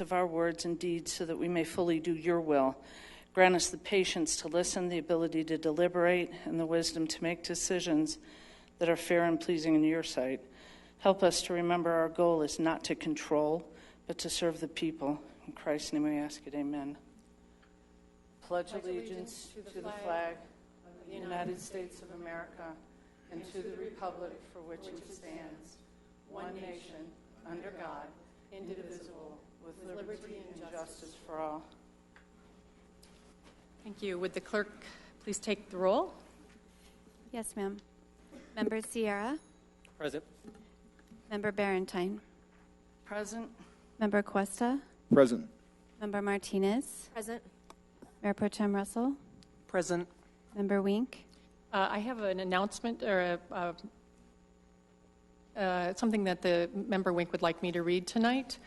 of our words and deeds so that we may fully do your will. Grant us the patience to listen, the ability to deliberate, and the wisdom to make decisions that are fair and pleasing in your sight. Help us to remember our goal is not to control, but to serve the people. In Christ's name we ask it, amen. Pledge allegiance to the flag of the United States of America and to the republic for which it stands, one nation, under God, indivisible, with liberty and justice for all. Thank you. Would the clerk please take the roll? Yes, ma'am. Member Sierra? Present. Member Barentine? Present. Member Cuesta? Present. Member Martinez? Present. Mayor Pro Tem Russell? Present. Member Wink? I have an announcement or something that the member Wink would like me to read tonight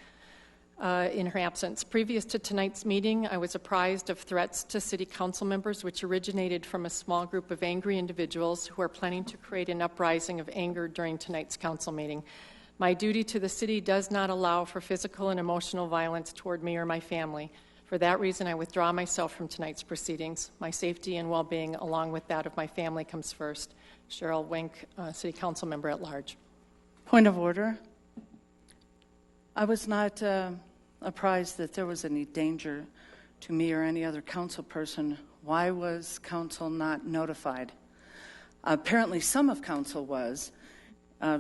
in her absence. Previous to tonight's meeting, I was apprised of threats to city council members which originated from a small group of angry individuals who are planning to create an uprising of anger during tonight's council meeting. My duty to the city does not allow for physical and emotional violence toward me or my family. For that reason, I withdraw myself from tonight's proceedings. My safety and well-being, along with that of my family, comes first. Cheryl Wink, City Council Member at Large. Point of order. I was not apprised that there was any danger to me or any other council person. Why was council not notified? Apparently some of council was,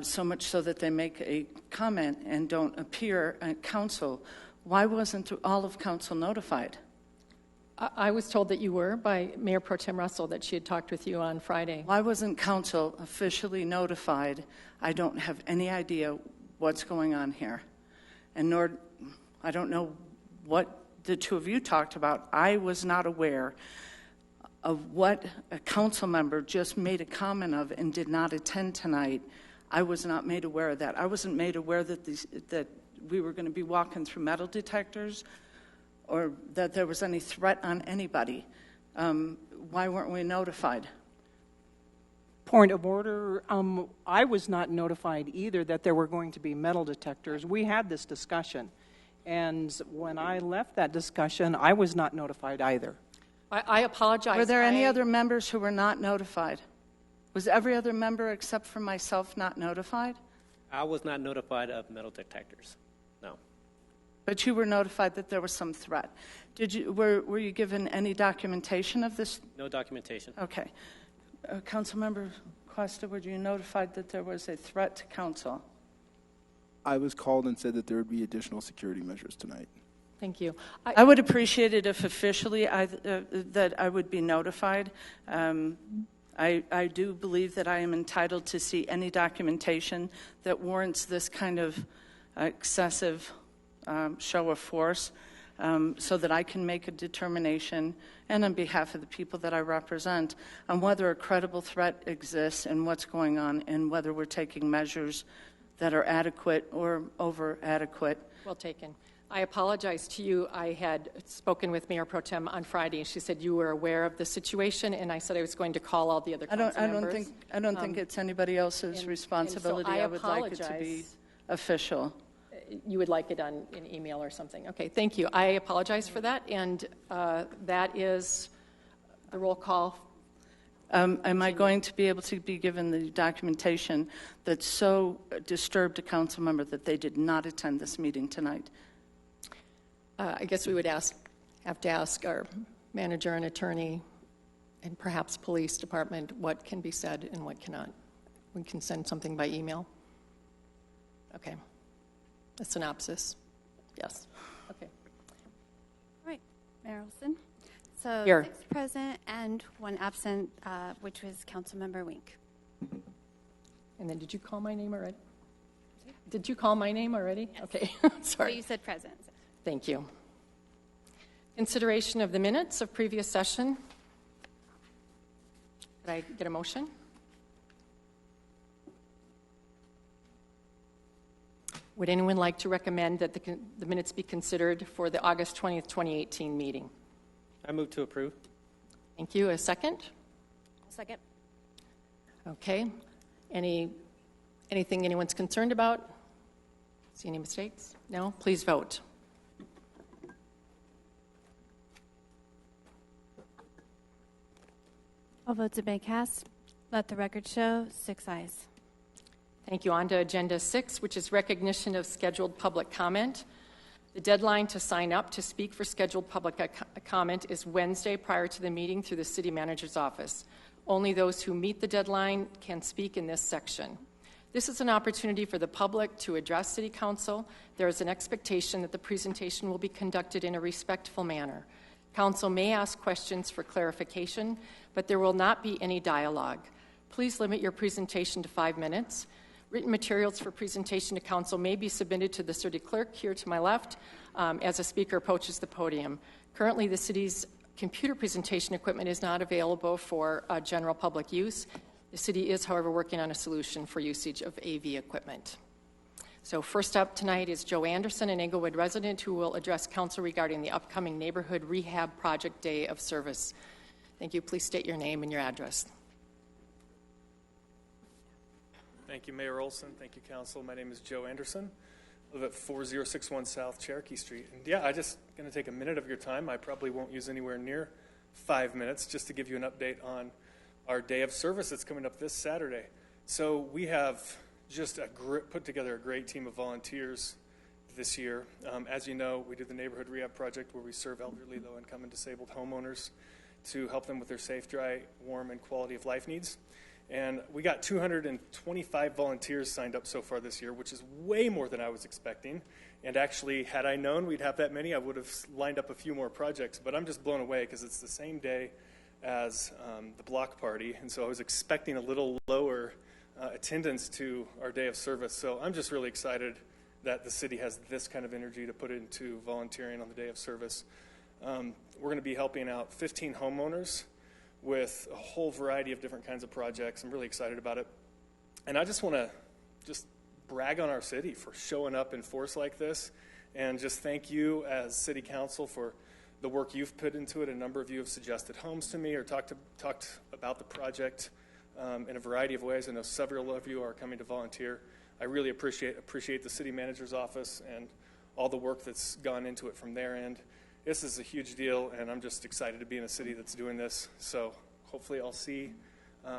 so much so that they make a comment and don't appear at council. Why wasn't all of council notified? I was told that you were by Mayor Pro Tem Russell, that she had talked with you on Friday. Why wasn't council officially notified? I don't have any idea what's going on here. And nor, I don't know what the two of you talked about. I was not aware of what a council member just made a comment of and did not attend tonight. I was not made aware of that. I wasn't made aware that we were going to be walking through metal detectors or that there was any threat on anybody. Why weren't we notified? Point of order. I was not notified either that there were going to be metal detectors. We had this discussion. And when I left that discussion, I was not notified either. I apologize. Were there any other members who were not notified? Was every other member except for myself not notified? I was not notified of metal detectors, no. But you were notified that there was some threat. Were you given any documentation of this? No documentation. Okay. Councilmember Cuesta, were you notified that there was a threat to council? I was called and said that there would be additional security measures tonight. Thank you. I would appreciate it if officially that I would be notified. I do believe that I am entitled to see any documentation that warrants this kind of excessive show of force so that I can make a determination, and on behalf of the people that I represent, on whether a credible threat exists and what's going on and whether we're taking measures that are adequate or over-adequate. Well taken. I apologize to you. I had spoken with Mayor Pro Tem on Friday, and she said you were aware of the situation, and I said I was going to call all the other council members. I don't think it's anybody else's responsibility. And so I would like it to be official. You would like it on an email or something. Okay, thank you. I apologize for that, and that is the roll call. Am I going to be able to be given the documentation that so disturbed a council member that they did not attend this meeting tonight? I guess we would have to ask our manager and attorney and perhaps police department what can be said and what cannot. We can send something by email. Okay. A synopsis. Yes. Okay. All right, Mayor Olsen. So Here. 6 present and 1 absent, which was Councilmember Wink. And then did you call my name already? Did you call my name already? Yes. Okay. Sorry. So you said present. Thank you. Consideration of the minutes of previous session. Could I get a motion? Would anyone like to recommend that the minutes be considered for the August 20th, 2018 meeting? I move to approve. Thank you. A second? Second. Okay. Anything anyone's concerned about? See any mistakes? No? Please vote. All votes have been cast. Let the record show 6 ayes. Thank you. On to Agenda 6, which is recognition of scheduled public comment. The deadline to sign up to speak for scheduled public comment is Wednesday prior to the meeting through the City Manager's office. Only those who meet the deadline can speak in this section. This is an opportunity for the public to address City Council. There is an expectation that the presentation will be conducted in a respectful manner. Council may ask questions for clarification, but there will not be any dialogue. Please limit your presentation to 5 minutes. Written materials for presentation to Council may be submitted to the City Clerk here to my left as a speaker approaches the podium. Currently, the City's computer presentation equipment is not available for general public use. The City is, however, working on a solution for usage of AV equipment. So first up tonight is Joe Anderson, an Englewood resident, who will address Council regarding the upcoming Neighborhood Rehab Project Day of Service. Thank you. Please state your name and your address. Thank you, Mayor Olsen. Thank you, Council. My name is Joe Anderson. I live at 4061 South Cherokee Street. And yeah, I'm just going to take a minute of your time. I probably won't use anywhere near 5 minutes just to give you an update on our day of service that's coming up this Saturday. So we have just put together a great team of volunteers this year. As you know, we do the Neighborhood Rehab Project where we serve elderly, low-income, and disabled homeowners to help them with their safe, dry, warm, and quality of life needs. And we got 225 volunteers signed up so far this year, which is way more than I was expecting. And actually, had I known we'd have that many, I would have lined up a few more projects. But I'm just blown away because it's the same day as the block party. And so I was expecting a little lower attendance to our day of service. So I'm just really excited that the city has this kind of energy to put into volunteering on the day of service. We're going to be helping out 15 homeowners with a whole variety of different kinds of projects. I'm really excited about it. And I just want to brag on our city for showing up in force like this, and just thank you as City Council for the work you've put into it. A number of you have suggested homes to me or talked about the project in a variety of ways. I know several of you are coming to volunteer. I really appreciate the City Manager's office and all the work that's gone into it from their end. This is a huge deal, and I'm just excited to be in a city that's doing this. So hopefully I'll see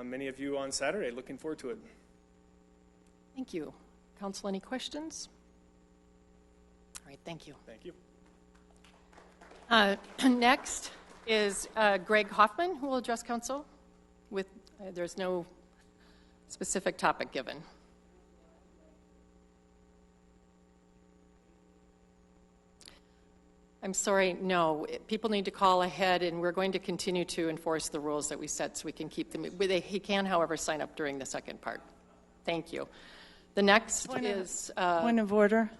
many of you on Saturday. Looking forward to it. Thank you. Council, any questions? All right, thank you. Thank you. Next is Greg Hoffman, who will address Council with, there's no specific topic given. I'm sorry, no. People need to call ahead, and we're going to continue to enforce the rules that we set so we can keep them. He can, however, sign up during the second part. Thank you. The next is... Point of order.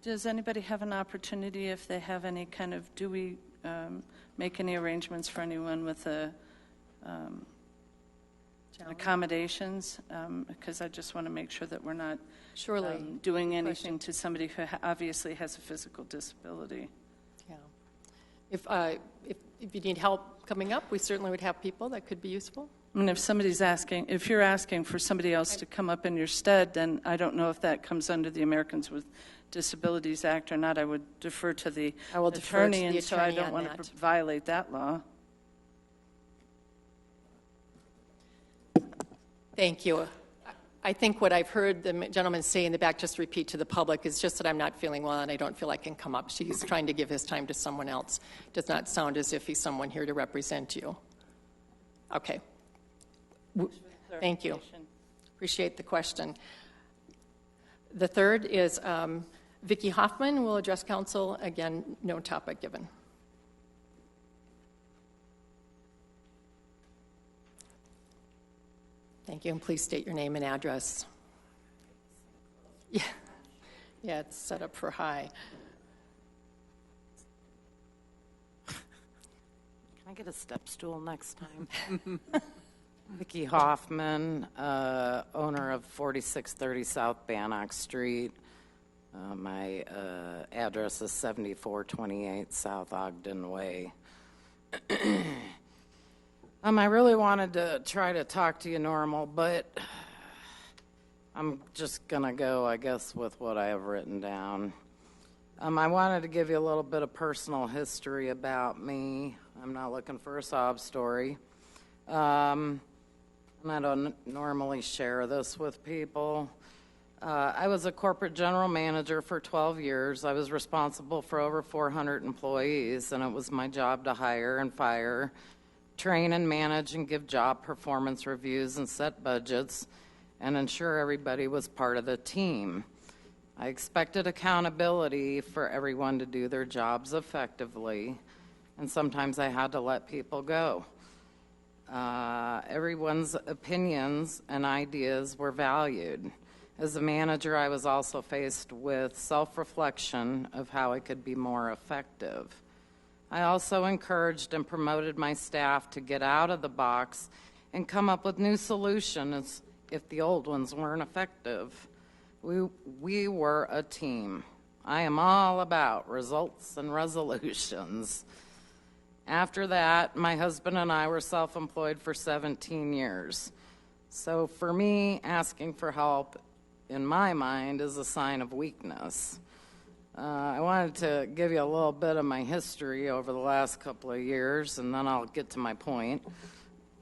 Does anybody have an opportunity, if they have any kind of, do we make any arrangements for anyone with accommodations? Because I just want to make sure that we're not doing anything to somebody who obviously has a physical disability. Yeah. If you need help coming up, we certainly would have people that could be useful. I mean, if you're asking for somebody else to come up in your stead, then I don't know if that comes under the Americans with Disabilities Act or not. I would defer to the attorney, and so I don't want to violate that law. Thank you. I think what I've heard the gentleman say in the back, just repeat to the public, is just that I'm not feeling well and I don't feel I can come up. He's trying to give his time to someone else. Does not sound as if he's someone here to represent you. Okay. Thank you. Appreciate the question. The third is Vicki Hoffmann, who will address Council. Again, no topic given. Thank you, and please state your name and address. Yeah, it's set up for high. Can I get a step stool next time? Vicki Hoffmann, owner of 4630 South Bannock Street. My address is 7428 South Ogden Way. I really wanted to try to talk to you normal, but I'm just going to go, I guess, with what I have written down. I wanted to give you a little bit of personal history about me. I'm not looking for a sob story. And I don't normally share this with people. I was a corporate general manager for 12 years. I was responsible for over 400 employees, and it was my job to hire and fire, train and manage and give job performance reviews and set budgets and ensure everybody was part of the team. I expected accountability for everyone to do their jobs effectively, and sometimes I had to let people go. Everyone's opinions and ideas were valued. As a manager, I was also faced with self-reflection of how I could be more effective. I also encouraged and promoted my staff to get out of the box and come up with new solutions if the old ones weren't effective. We were a team. I am all about results and resolutions. After that, my husband and I were self-employed for 17 years. So for me, asking for help, in my mind, is a sign of weakness. I wanted to give you a little bit of my history over the last couple of years, and then I'll get to my point.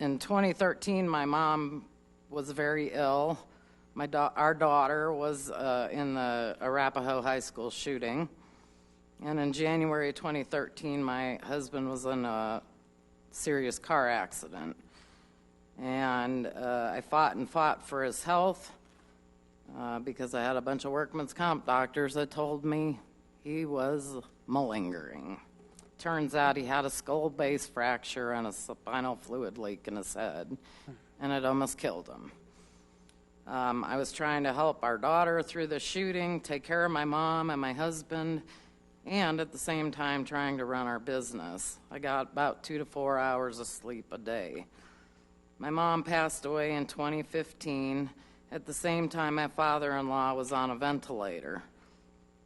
In 2013, my mom was very ill. Our daughter was in the Arapahoe High School shooting. And in January 2013, my husband was in a serious car accident. And I fought for his health because I had a bunch of workman's comp doctors that told me he was malingering. Turns out he had a skull base fracture and a spinal fluid leak in his head, and it almost killed him. I was trying to help our daughter through the shooting, take care of my mom and my husband, and at the same time trying to run our business. I got about 2 to 4 hours of sleep a day. My mom passed away in 2015. At the same time, my father-in-law was on a ventilator.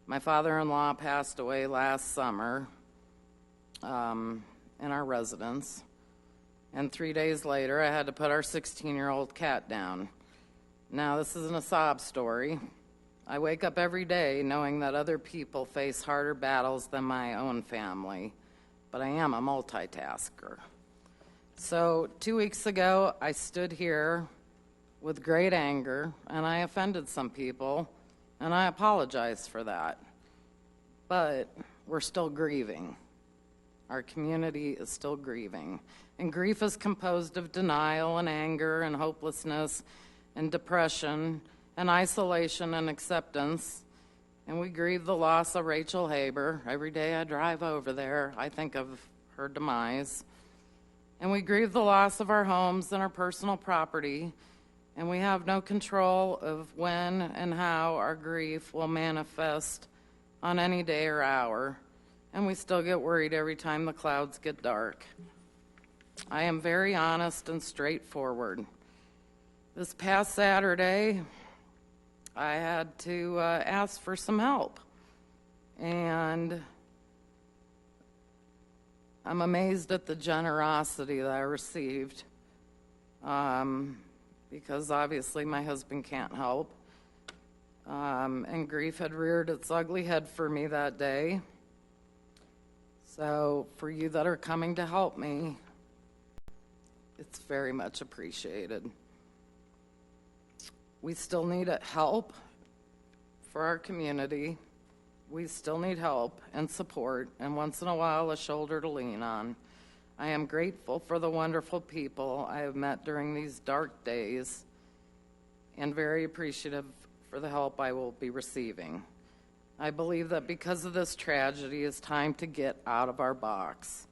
My father-in-law passed away last summer in our residence. And 3 days later, I had to put our 16-year-old cat down. Now, this isn't a sob story. I wake up every day knowing that other people face harder battles than my own family, but I am a multitasker. So 2 weeks ago, I stood here with great anger, and I offended some people, and I apologize for that. But we're still grieving. Our community is still grieving. And grief is composed of denial and anger and hopelessness and depression and isolation and acceptance. And we grieve the loss of Rachel Haber. Every day I drive over there, I think of her demise. And we grieve the loss of our homes and our personal property. And we have no control of when and how our grief will manifest on any day or hour. And we still get worried every time the clouds get dark. I am very honest and straightforward. This past Saturday, I had to ask for some help. And I'm amazed at the generosity that I received. Because obviously my husband can't help. And grief had reared its ugly head for me that day. So for you that are coming to help me, it's very much appreciated. We still need help for our community. We still need help and support, and once in a while a shoulder to lean on. I am grateful for the wonderful people I have met during these dark days and very appreciative for the help I will be receiving. I believe that because of this tragedy, it's time to get out of our box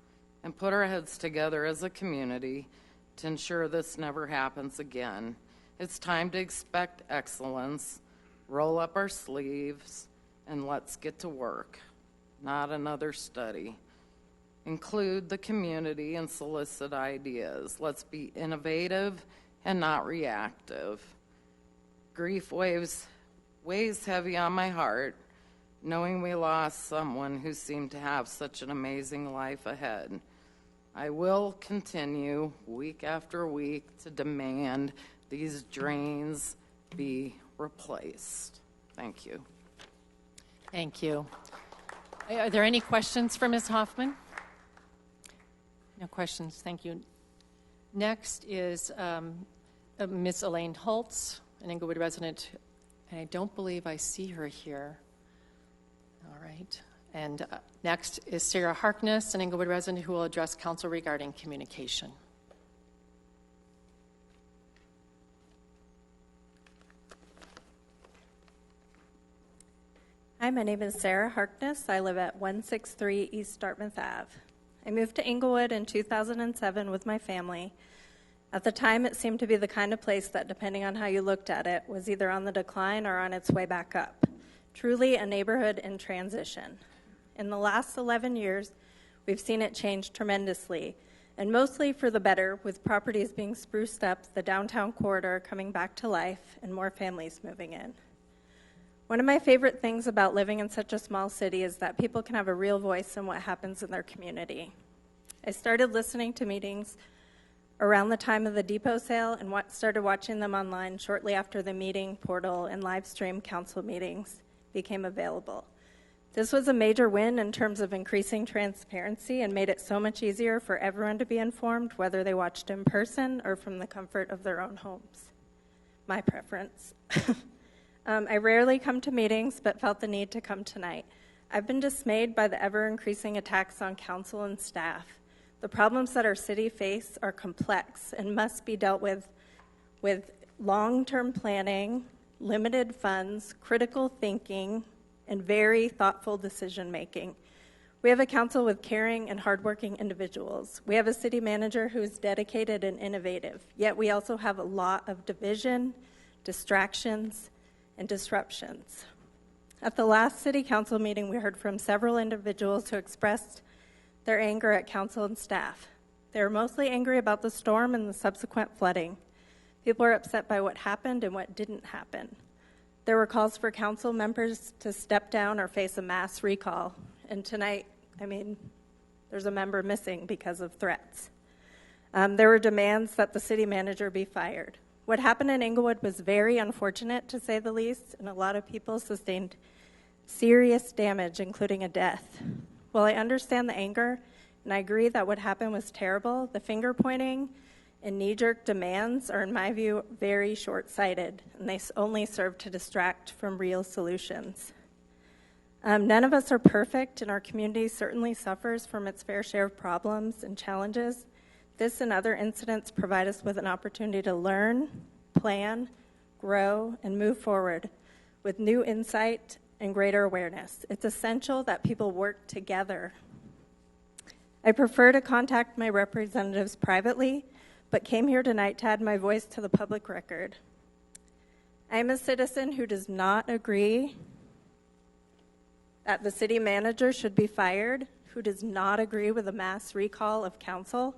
and put our heads together as a community to ensure this never happens again. It's time to expect excellence, roll up our sleeves, and let's get to work, not another study. Include the community and solicit ideas. Let's be innovative and not reactive. Grief weighs heavy on my heart, knowing we lost someone who seemed to have such an amazing life ahead. I will continue week after week to demand these drains be replaced. Thank you. Thank you. Are there any questions for Ms. Hoffman? No questions. Thank you. Next is Miss Elaine Hults, an Englewood resident. I don't believe I see her here. All right. And next is Sara Harkness, an Englewood resident, who will address council regarding communication. Hi, my name is Sara Harkness. I live at 163 East Dartmouth Ave. I moved to Englewood in 2007 with my family. At the time, it seemed to be the kind of place that, depending on how you looked at it, was either on the decline or on its way back up. Truly a neighborhood in transition. In the last 11 years, we've seen it change tremendously, and mostly for the better, with properties being spruced up, the downtown corridor coming back to life, and more families moving in. One of my favorite things about living in such a small city is that people can have a real voice in what happens in their community. I started listening to meetings around the time of the depot sale and started watching them online shortly after the meeting portal and live stream council meetings became available. This was a major win in terms of increasing transparency and made it so much easier for everyone to be informed, whether they watched in person or from the comfort of their own homes. My preference. I rarely come to meetings, but felt the need to come tonight. I've been dismayed by the ever-increasing attacks on council and staff. The problems that our city face are complex and must be dealt with long-term planning, limited funds, critical thinking, and very thoughtful decision-making. We have a council with caring and hardworking individuals. We have a city manager who is dedicated and innovative, yet we also have a lot of division, distractions, and disruptions. At the last city council meeting, we heard from several individuals who expressed their anger at council and staff. They were mostly angry about the storm and the subsequent flooding. People are upset by what happened and what didn't happen. There were calls for council members to step down or face a mass recall. And tonight, there's a member missing because of threats. There were demands that the city manager be fired. What happened in Englewood was very unfortunate, to say the least, and a lot of people sustained serious damage, including a death. While I understand the anger, and I agree that what happened was terrible, the finger-pointing and knee-jerk demands are, in my view, very short-sighted, and they only serve to distract from real solutions. None of us are perfect, and our community certainly suffers from its fair share of problems and challenges. This and other incidents provide us with an opportunity to learn, plan, grow, and move forward with new insight and greater awareness. It's essential that people work together. I prefer to contact my representatives privately, but came here tonight to add my voice to the public record. I am a citizen who does not agree that the city manager should be fired, who does not agree with a mass recall of council,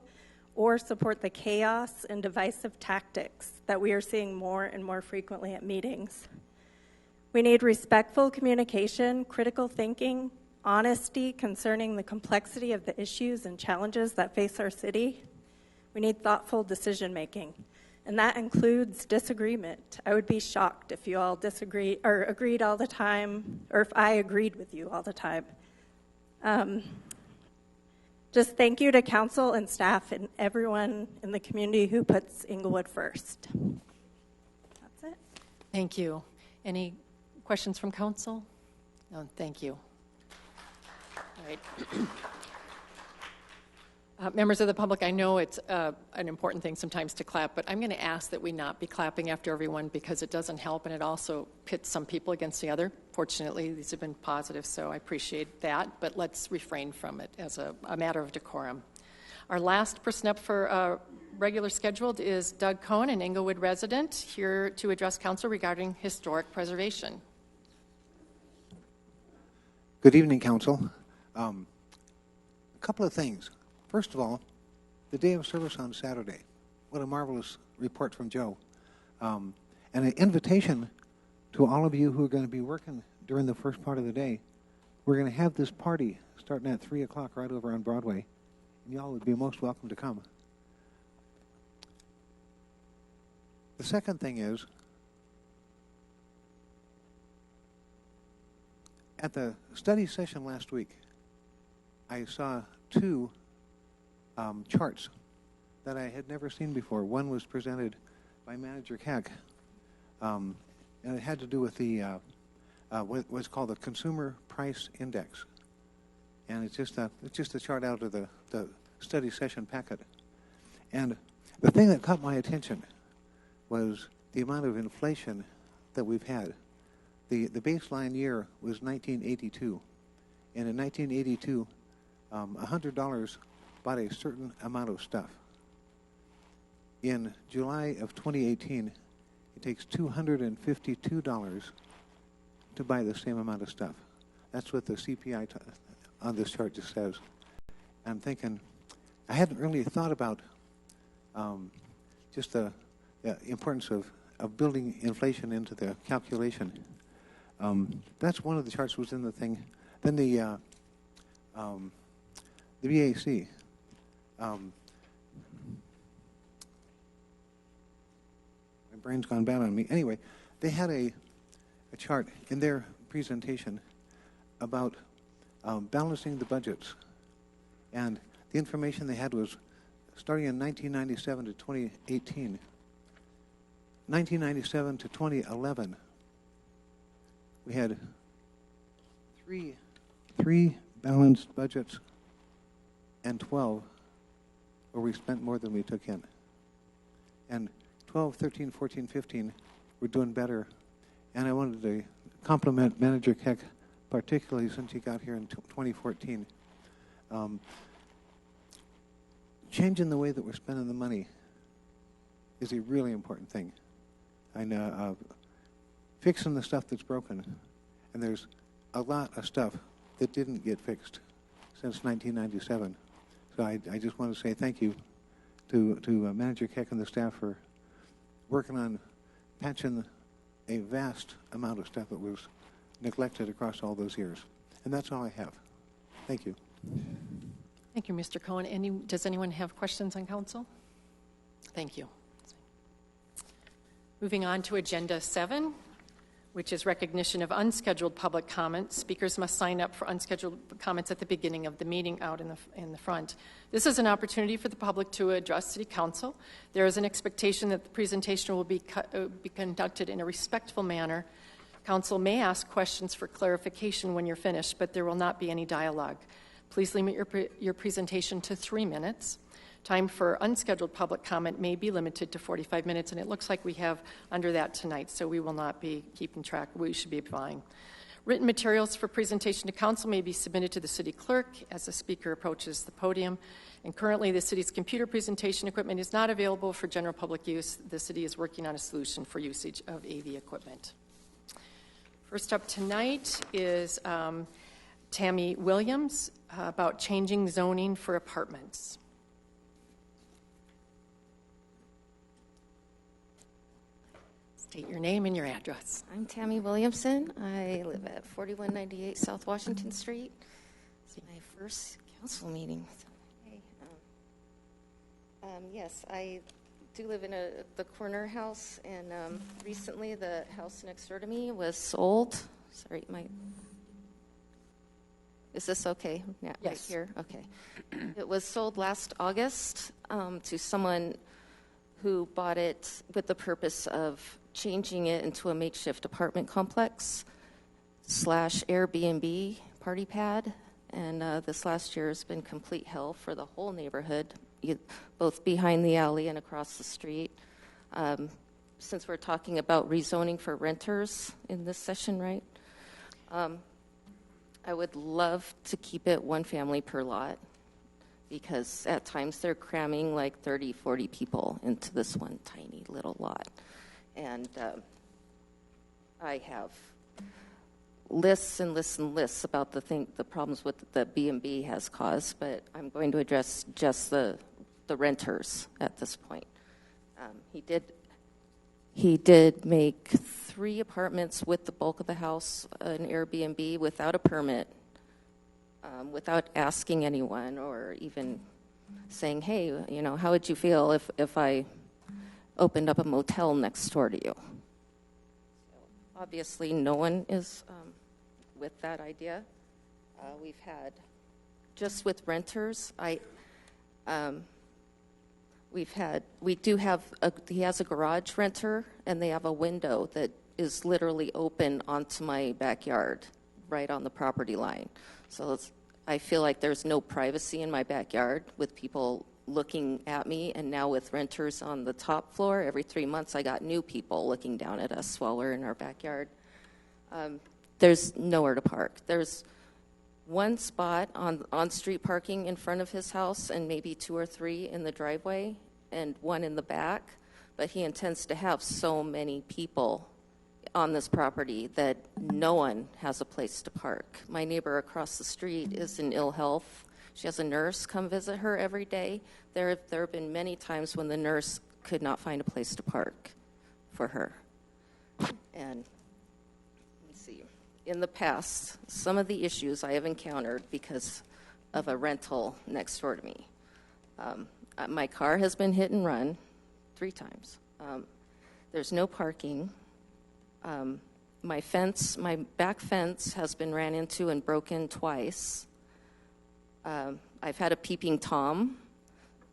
or support the chaos and divisive tactics that we are seeing more and more frequently at meetings. We need respectful communication, critical thinking, honesty concerning the complexity of the issues and challenges that face our city. We need thoughtful decision-making, and that includes disagreement. I would be shocked if you all disagree or agreed all the time, or if I agreed with you all the time. Just thank you to council and staff and everyone in the community who puts Englewood first. That's it. Thank you. Any questions from council? No, thank you. All right. Members of the public, I know it's an important thing sometimes to clap, but I'm going to ask that we not be clapping after everyone because it doesn't help, and it also pits some people against the other. Fortunately, these have been positive, so I appreciate that, but let's refrain from it as a matter of decorum. Our last person up for regular scheduled is Doug Cohn, an Englewood resident, here to address council regarding historic preservation. Good evening, council. A couple of things. First of all, the day of service on Saturday. What a marvelous report from Joe. And an invitation to all of you who are going to be working during the first part of the day. We're going to have this party starting at 3 o'clock right over on Broadway. And y'all would be most welcome to come. The second thing is, at the study session last week, I saw two charts that I had never seen before. One was presented by Manager Keck, and it had to do with the what's called the Consumer Price Index, and it's just a chart out of the study session packet. And the thing that caught my attention was the amount of inflation that we've had. The baseline year was 1982, and in 1982, $100 bought a certain amount of stuff. In July of 2018, it takes $252 to buy the same amount of stuff. That's what the CPI on this chart just says. I'm thinking, I hadn't really thought about just the importance of building inflation into the calculation. That's one of the charts was in the thing. Then the BAC. My brain's gone bad on me. Anyway, they had a chart in their presentation about balancing the budgets. And the information they had was starting in 1997 to 2018. 1997 to 2011, we had three balanced budgets and 12 where we spent more than we took in. And 12, 13, 14, 15, we're doing better. And I wanted to compliment Manager Keck, particularly since he got here in 2014. Changing the way that we're spending the money is a really important thing. And fixing the stuff that's broken. And there's a lot of stuff that didn't get fixed since 1997. So I just want to say thank you to Manager Keck and the staff for working on patching a vast amount of stuff that was neglected across all those years. And that's all I have. Thank you. Thank you, Mr. Cohen. Does anyone have questions on council? Thank you. Moving on to Agenda 7, which is recognition of unscheduled public comments. Speakers must sign up for unscheduled comments at the beginning of the meeting out in the front. This is an opportunity for the public to address City Council. There is an expectation that the presentation will be conducted in a respectful manner. Council may ask questions for clarification when you're finished, but there will not be any dialogue. Please limit your presentation to 3 minutes. Time for unscheduled public comment may be limited to 45 minutes, and it looks like we have under that tonight, so we will not be keeping track. We should be fine. Written materials for presentation to council may be submitted to the city clerk as the speaker approaches the podium. And currently, the city's computer presentation equipment is not available for general public use. The city is working on a solution for usage of AV equipment. First up tonight is Tammy Williams about changing zoning for apartments. State your name and your address. I'm Tammy Williamson. I live at 4198 South Washington Street. It's my first council meeting. Yes, I do live in the corner house, and recently the house next door to me was sold. Sorry, is this okay? Yeah, yes. Right here? Okay. It was sold last August to someone who bought it with the purpose of changing it into a makeshift apartment complex / Airbnb party pad. And this last year has been complete hell for the whole neighborhood, both behind the alley and across the street. Since we're talking about rezoning for renters in this session, right? I would love to keep it one family per lot, because at times they're cramming like 30, 40 people into this one tiny little lot. And I have lists and lists and lists about the problems with the B&B has caused, but I'm going to address just the renters at this point. He did make 3 apartments with the bulk of the house an Airbnb without a permit, without asking anyone or even saying, hey, how would you feel if I opened up a motel next door to you? So obviously, no one is with that idea. We've had, just with renters, He has a garage renter, and they have a window that is literally open onto my backyard, right on the property line. So I feel like there's no privacy in my backyard with people looking at me, and now with renters on the top floor, every 3 months I got new people looking down at us while we're in our backyard. There's nowhere to park. There's one spot on street parking in front of his house and maybe 2 or 3 in the driveway and one in the back, but he intends to have so many people on this property that no one has a place to park. My neighbor across the street is in ill health. She has a nurse come visit her every day. There have been many times when the nurse could not find a place to park for her. And let's see, in the past, some of the issues I have encountered because of a rental next door to me. My car has been hit and run 3 times. There's no parking. My back fence has been ran into and broken twice. I've had a peeping Tom.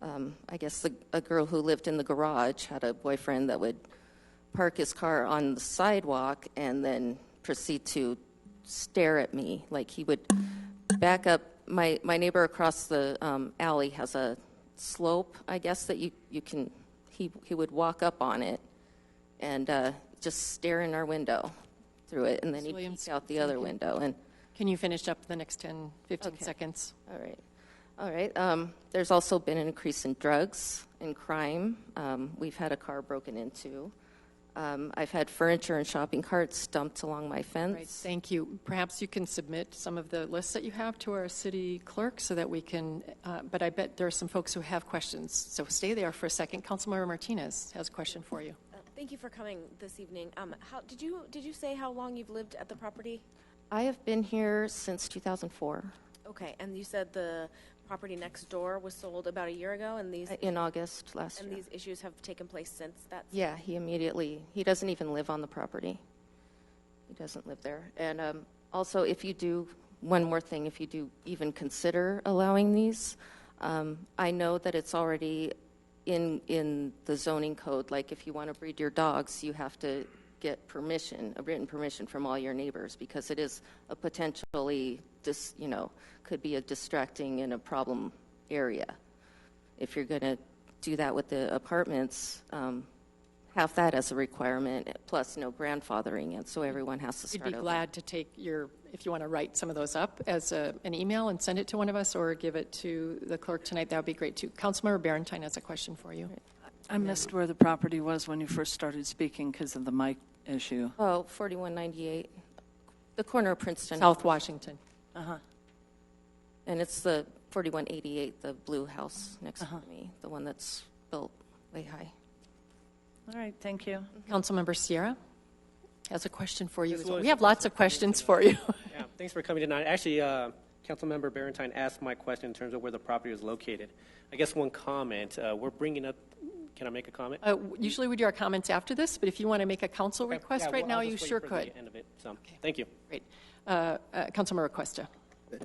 I guess a girl who lived in the garage had a boyfriend that would park his car on the sidewalk and then proceed to stare at me. Like he would back up. My neighbor across the alley has a slope, I guess, that you can, he would walk up on it and just stare in our window through it, and then he'd peek out the other window. And can you finish up the next 10, 15 seconds? All right. There's also been an increase in drugs and crime. We've had a car broken into. I've had furniture and shopping carts dumped along my fence. Right, thank you. Perhaps you can submit some of the lists that you have to our city clerk so that we can, but I bet there are some folks who have questions. So stay there for a second. Councilmember Martinez has a question for you. Thank you for coming this evening. How did you say how long you've lived at the property? I have been here since 2004. Okay, and you said the property next door was sold about a year ago, and these in August last year. And these issues have taken place since that. Yeah, he doesn't even live on the property. He doesn't live there. And also, if you do even consider allowing these, I know that it's already in the zoning code. Like if you want to breed your dogs, you have to get a written permission from all your neighbors, because it is a potentially could be a distracting and a problem area. If you're going to do that with the apartments, have that as a requirement, plus no grandfathering it, so everyone has to start We'd be glad to take if you want to write some of those up as an email and send it to one of us, or give it to the clerk tonight. That would be great too. Councilmember Barentine has a question for you. I missed where the property was when you first started speaking because of the mic issue. Oh, 4198, the corner of Princeton. South Washington. And it's the 4188, the blue house next to me, the one that's built way high. All right, thank you. Councilmember Sierra has a question for you as well. We have lots of questions for you. Yeah, thanks for coming tonight. Actually, Councilmember Barentine asked my question in terms of where the property is located. I guess one comment, we're bringing up, can I make a comment? Usually we do our comments after this, but if you want to make a council request right now, you sure could. The end of it, so. Okay. Thank you. Great. Councilmember Cuesta.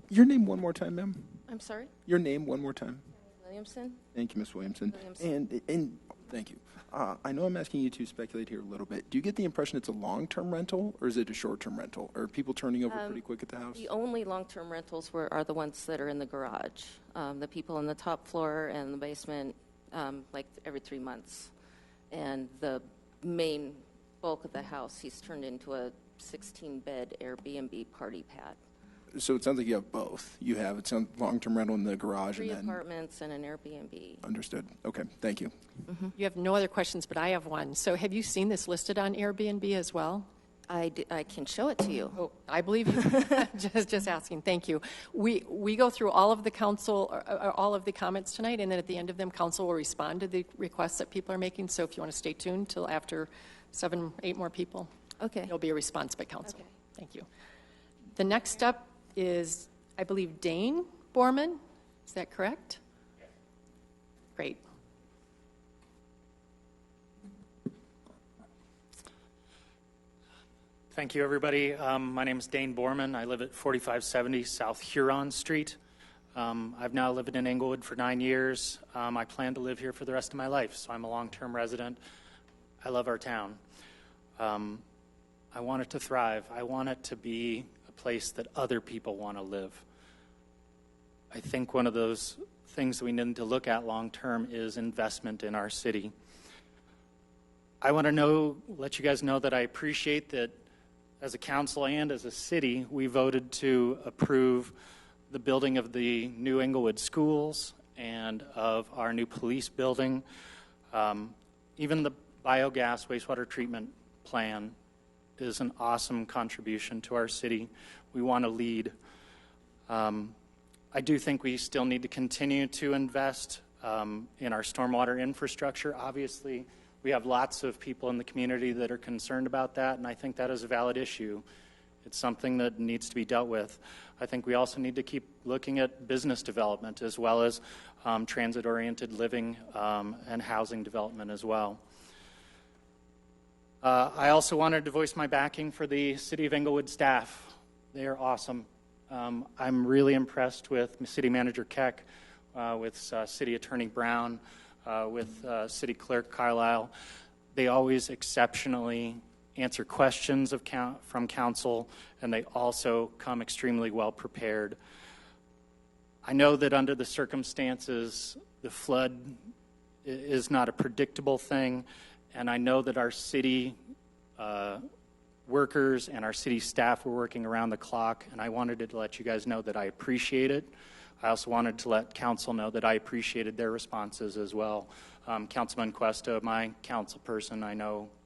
Your name one more time, ma'am. I'm sorry? Your name one more time. Williamson. Thank you, Ms. Williamson. And thank you. I know I'm asking you to speculate here a little bit. Do you get the impression it's a long-term rental, or is it a short-term rental? Are people turning over pretty quick at the house? The only long-term rentals are the ones that are in the garage. The people in the top floor and the basement, like every 3 months. And the main bulk of the house, he's turned into a 16-bed Airbnb party pad. So it sounds like you have both. You have long-term rental in the garage 3 and then apartments and an Airbnb. Understood. Okay, thank you. Mm-hmm. You have no other questions, but I have one. So have you seen this listed on Airbnb as well? I can show it to you. Oh, I believe you. just asking. Thank you. We go through all of the all of the comments tonight, and then at the end of them, council will respond to the requests that people are making. So if you want to stay tuned till after 7, 8 more people, there'll be a response by council. Okay. Thank you. The next up is, I believe, Dane Borman. Is that correct? Yes. Great. Thank you, everybody. My name is Dane Borman. I live at 4570 South Huron Street. I've now lived in Englewood for 9 years. I plan to live here for the rest of my life, so I'm a long-term resident. I love our town. I want it to thrive. I want it to be a place that other people want to live. I think one of those things that we need to look at long-term is investment in our city. I want to let you guys know that I appreciate that as a council and as a city, we voted to approve the building of the new Englewood schools and of our new police building. Even the biogas wastewater treatment plan is an awesome contribution to our city. We want to lead. I do think we still need to continue to invest in our stormwater infrastructure. Obviously, we have lots of people in the community that are concerned about that, and I think that is a valid issue. It's something that needs to be dealt with. I think we also need to keep looking at business development as well as transit-oriented living and housing development as well. I also wanted to voice my backing for the City of Englewood staff. They are awesome. I'm really impressed with City Manager Keck, with City Attorney Brown, with City Clerk Carlisle. They always exceptionally answer questions from council, and they also come extremely well prepared. I know that under the circumstances, the flood is not a predictable thing, and I know that our city workers and our city staff were working around the clock, and I wanted to let you guys know that I appreciate it. I also wanted to let council know that I appreciated their responses as well. Councilman Cuesta, my council person,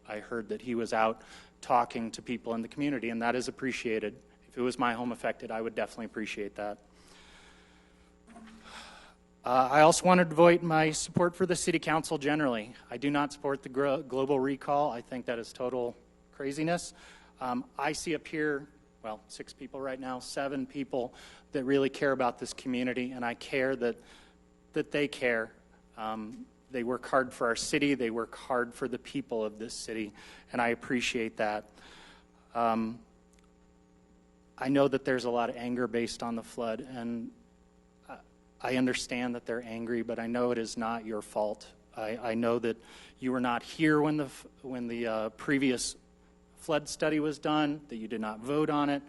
I heard that he was out talking to people in the community, and that is appreciated. If it was my home affected, I would definitely appreciate that. I also wanted to voice my support for the city council generally. I do not support the global recall. I think that is total craziness. I see up here, 6 people right now, 7 people that really care about this community, and I care that they care. They work hard for our city. They work hard for the people of this city, and I appreciate that. I know that there's a lot of anger based on the flood, and I understand that they're angry, but I know it is not your fault. I know that you were not here when the previous flood study was done, that you did not vote on it,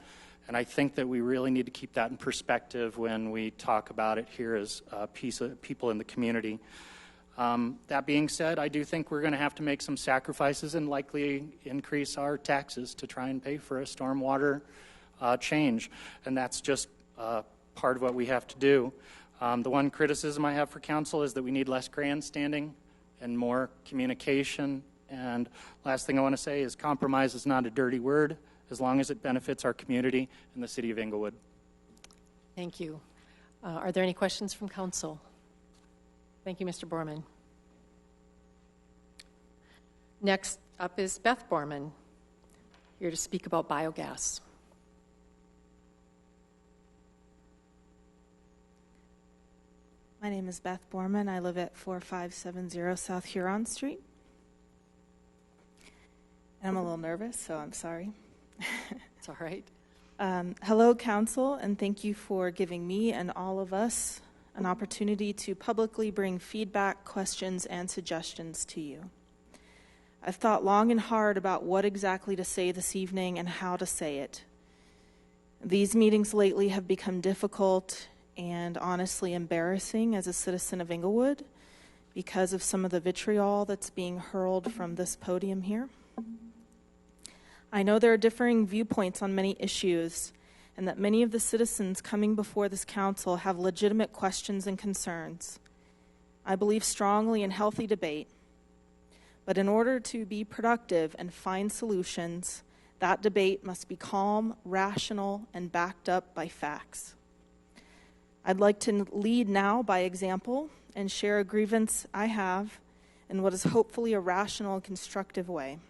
and I think that we really need to keep that in perspective when we talk about it here as people in the community. That being said, I do think we're going to have to make some sacrifices and likely increase our taxes to try and pay for a stormwater change, and that's just part of what we have to do. The one criticism I have for council is that we need less grandstanding and more communication. And last thing I want to say is compromise is not a dirty word as long as it benefits our community and the city of Englewood. Thank you. Are there any questions from council? Thank you, Mr. Borman. Next up is Beth Borman, here to speak about biogas. My name is Beth Borman. I live at 4570 South Huron Street. And I'm a little nervous, so I'm sorry. It's all right. Hello, Council, and thank you for giving me and all of us an opportunity to publicly bring feedback, questions, and suggestions to you. I've thought long and hard about what exactly to say this evening and how to say it. These meetings lately have become difficult and honestly embarrassing as a citizen of Englewood because of some of the vitriol that's being hurled from this podium here. I know there are differing viewpoints on many issues, and that many of the citizens coming before this council have legitimate questions and concerns. I believe strongly in healthy debate, but in order to be productive and find solutions, that debate must be calm, rational, and backed up by facts. I'd like to lead now by example and share a grievance I have in what is hopefully a rational and constructive way.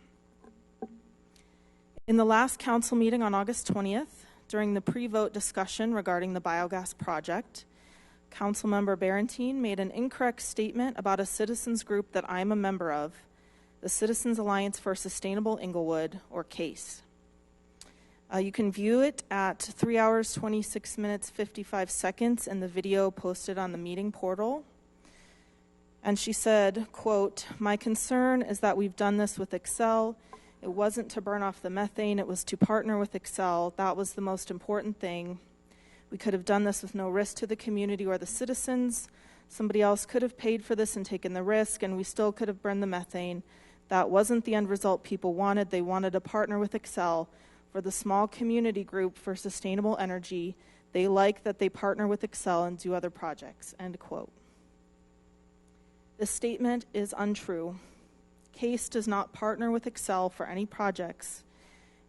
In the last council meeting on August 20th, during the pre-vote discussion regarding the biogas project, Councilmember Barentine made an incorrect statement about a citizens group that I'm a member of, the Citizens Alliance for Sustainable Englewood, or CASE. You can view it at 3 hours, 26 minutes, 55 seconds in the video posted on the meeting portal. And she said, quote, "My concern is that we've done this with Excel. It wasn't to burn off the methane. It was to partner with Excel. That was the most important thing. We could have done this with no risk to the community or the citizens. Somebody else could have paid for this and taken the risk, and we still could have burned the methane. That wasn't the end result people wanted. They wanted to partner with Excel for the small community group for sustainable energy. They like that they partner with Excel and do other projects," end quote. This statement is untrue. CASE does not partner with Excel for any projects,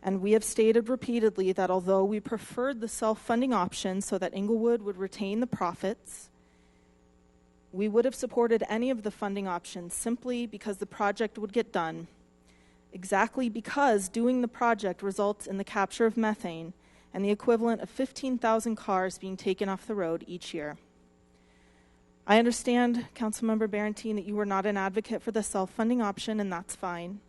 and we have stated repeatedly that although we preferred the self-funding option so that Englewood would retain the profits, we would have supported any of the funding options simply because the project would get done, exactly because doing the project results in the capture of methane and the equivalent of 15,000 cars being taken off the road each year. I understand, Councilmember Barentine, that you were not an advocate for the self-funding option, and that's fine.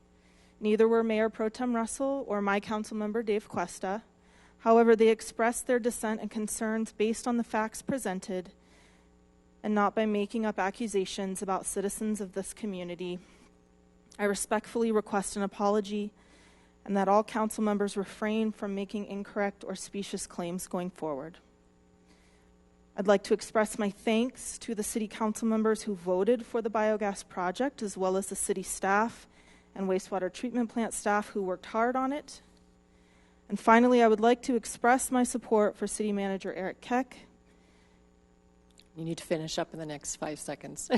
Neither were Mayor Pro Tem Russell or my Councilmember Dave Cuesta. However, they expressed their dissent and concerns based on the facts presented and not by making up accusations about citizens of this community. I respectfully request an apology and that all council members refrain from making incorrect or specious claims going forward. I'd like to express my thanks to the city council members who voted for the biogas project, as well as the city staff and wastewater treatment plant staff who worked hard on it. And finally, I would like to express my support for City Manager Eric Keck. You need to finish up in the next 5 seconds.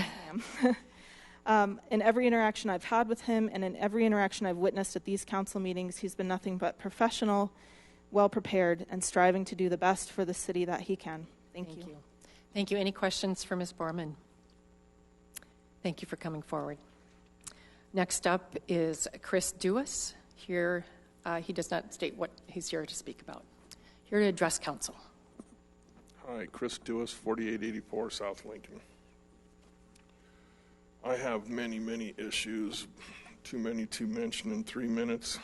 In every interaction I've had with him and in every interaction I've witnessed at these council meetings, he's been nothing but professional, well-prepared, and striving to do the best for the city that he can. Thank you. Thank you. Any questions for Ms. Borman? Thank you for coming forward. Next up is Chris Dewis. Here, he does not state what he's here to speak about. Here to address council. Hi, Chris Dewis, 4884 South Lincoln. I have many, many issues, too many to mention in 3 minutes.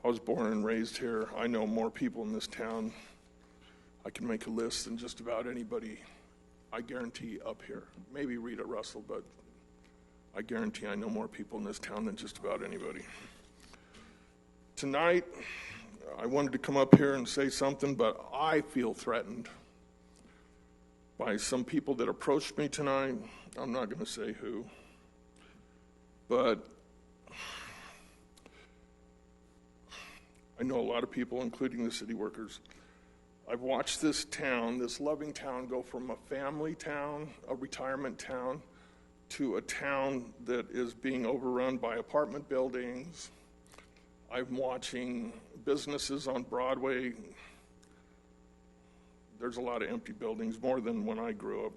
I was born and raised here. I know more people in this town. I can make a list than just about anybody, I guarantee, up here. Maybe Rita Russell, but I guarantee I know more people in this town than just about anybody. Tonight, I wanted to come up here and say something, but I feel threatened by some people that approached me tonight. I'm not going to say who, but I know a lot of people, including the city workers. I've watched this town, this loving town, go from a family town, a retirement town, to a town that is being overrun by apartment buildings. I'm watching businesses on Broadway. There's a lot of empty buildings, more than when I grew up.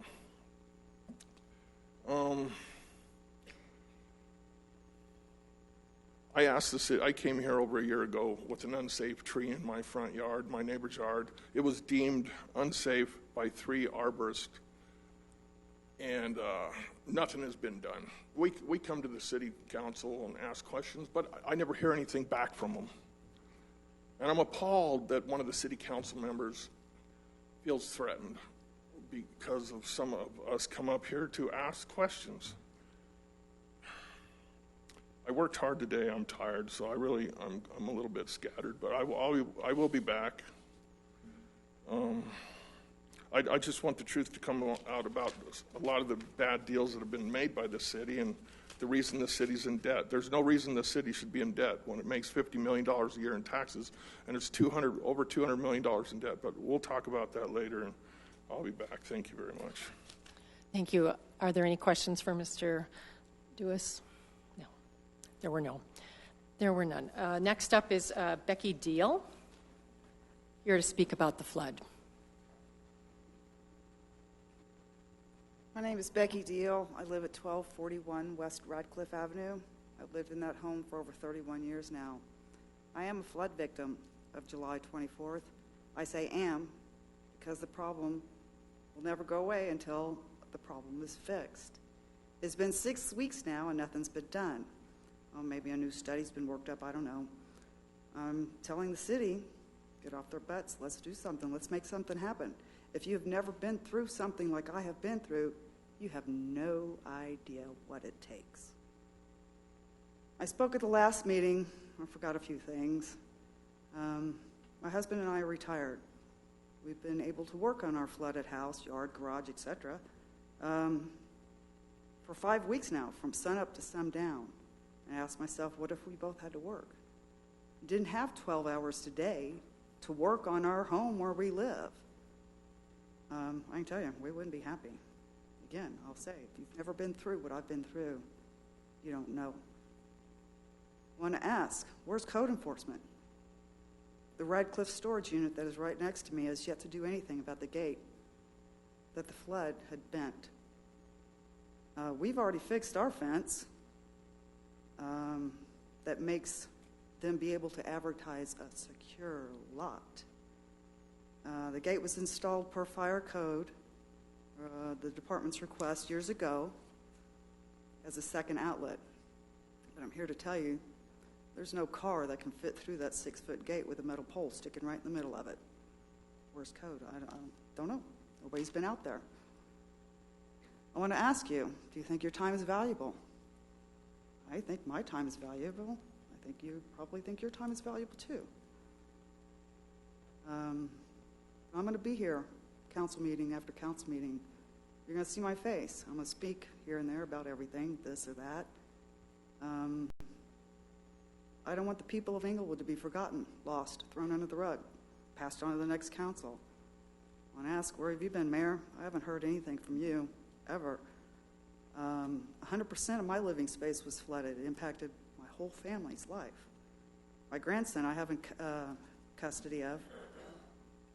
I asked the city, I came here over a year ago with an unsafe tree in my front yard, my neighbor's yard. It was deemed unsafe by 3 arborists, and nothing has been done. We come to the city council and ask questions, but I never hear anything back from them. And I'm appalled that one of the city council members feels threatened because of some of us come up here to ask questions. I worked hard today. I'm tired, so I'm a little bit scattered, but I will be back. I just want the truth to come out about a lot of the bad deals that have been made by the city and the reason the city's in debt. There's no reason the city should be in debt when it makes $50 million a year in taxes, and it's over $200 million in debt. But we'll talk about that later, and I'll be back. Thank you very much. Thank you. Are there any questions for Mr. Dewis? No. There were none. Next up is Becky Deal, here to speak about the flood. My name is Becky Deal. I live at 1241 West Radcliffe Avenue. I've lived in that home for over 31 years now. I am a flood victim of July 24th. I say am because the problem will never go away until the problem is fixed. It's been 6 weeks now and nothing's been done. Maybe a new study's been worked up, I don't know. I'm telling the city get off their butts. Let's do something. Let's make something happen. If you've never been through something like I have been through, you have no idea what it takes. I spoke at the last meeting. I forgot a few things. My husband and I are retired. We've been able to work on our flooded house, yard, garage, etc. For 5 weeks now, from sun up to sundown. I asked myself, what if we both had to work? Didn't have 12 hours today to work on our home where we live. I can tell you, we wouldn't be happy. Again, I'll say, if you've never been through what I've been through, you don't know. I want to ask, where's code enforcement? The Radcliffe storage unit that is right next to me has yet to do anything about the gate that the flood had bent. We've already fixed our fence that makes them be able to advertise a secure lot. The gate was installed per fire code, the department's request years ago, as a second outlet. But I'm here to tell you, there's no car that can fit through that 6-foot gate with a metal pole sticking right in the middle of it. Where's code? I don't know. Nobody's been out there. I want to ask you, do you think your time is valuable? I think my time is valuable. I think you probably think your time is valuable too. I'm going to be here, council meeting after council meeting. You're going to see my face. I'm going to speak here and there about everything, this or that. I don't want the people of Englewood to be forgotten, lost, thrown under the rug, passed on to the next council. I want to ask, where have you been, Mayor? I haven't heard anything from you, ever. 100% of my living space was flooded. It impacted my whole family's life. My grandson I have in custody of.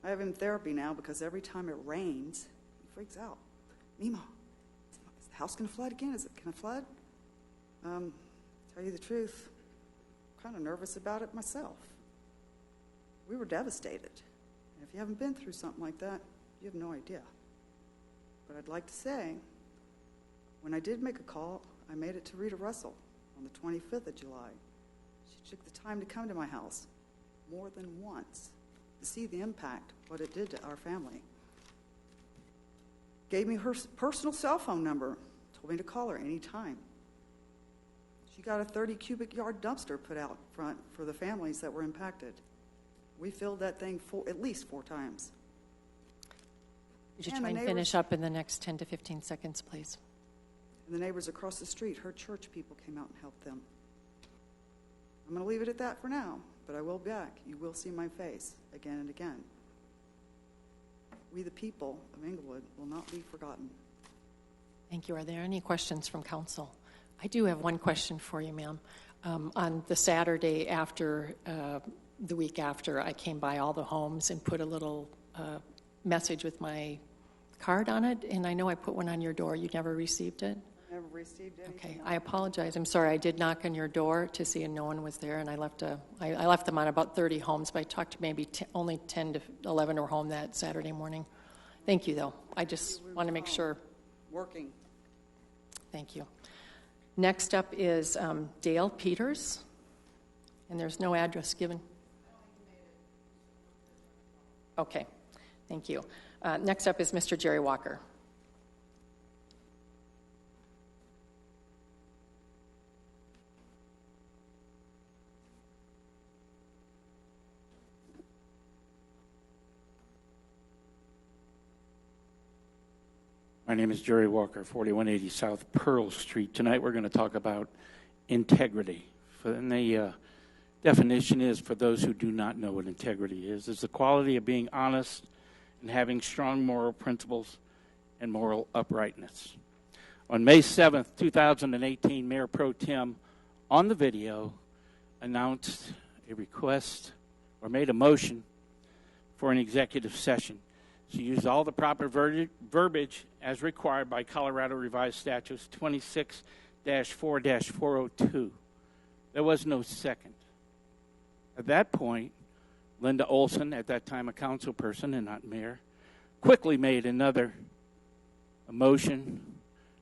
I have him in therapy now because every time it rains, he freaks out. Mima, is the house going to flood again? Is it going to flood? Tell you the truth, I'm kind of nervous about it myself. We were devastated. And if you haven't been through something like that, you have no idea. But I'd like to say, when I did make a call, I made it to Rita Russell on the 25th of July. She took the time to come to my house more than once to see the impact, what it did to our family. Gave me her personal cell phone number, told me to call her anytime. She got a 30 cubic yard dumpster put out front for the families that were impacted. We filled that thing at least 4 times. Would you try and finish up in the next 10 to 15 seconds, please? And the neighbors across the street, her church people came out and helped them. I'm going to leave it at that for now, but I will be back. You will see my face again and again. We, the people of Englewood, will not be forgotten. Thank you. Are there any questions from council? I do have one question for you, ma'am. On the Saturday after, the week after, I came by all the homes and put a little message with my card on it, and I know I put one on your door. You never received it? Never received anything. Okay, I apologize. I'm sorry. I did knock on your door to see and no one was there, and I left them on about 30 homes, but I talked to maybe only 10 to 11 were home that Saturday morning. Thank you, though. I just want to make sure. Working. Thank you. Next up is Dale Peters, and there's no address given. Okay, thank you. Next up is Mr. Jerry Walker. My name is Jerry Walker, 4180 South Pearl Street. Tonight we're going to talk about integrity. And the definition is, for those who do not know what integrity is the quality of being honest and having strong moral principles and moral uprightness. On May 7th, 2018, Mayor Pro Tem, on the video, announced a request or made a motion for an executive session. She used all the proper verbiage as required by Colorado Revised Statutes 26-4-402. There was no second. At that point, Linda Olsen, at that time a council person and not mayor, quickly made a motion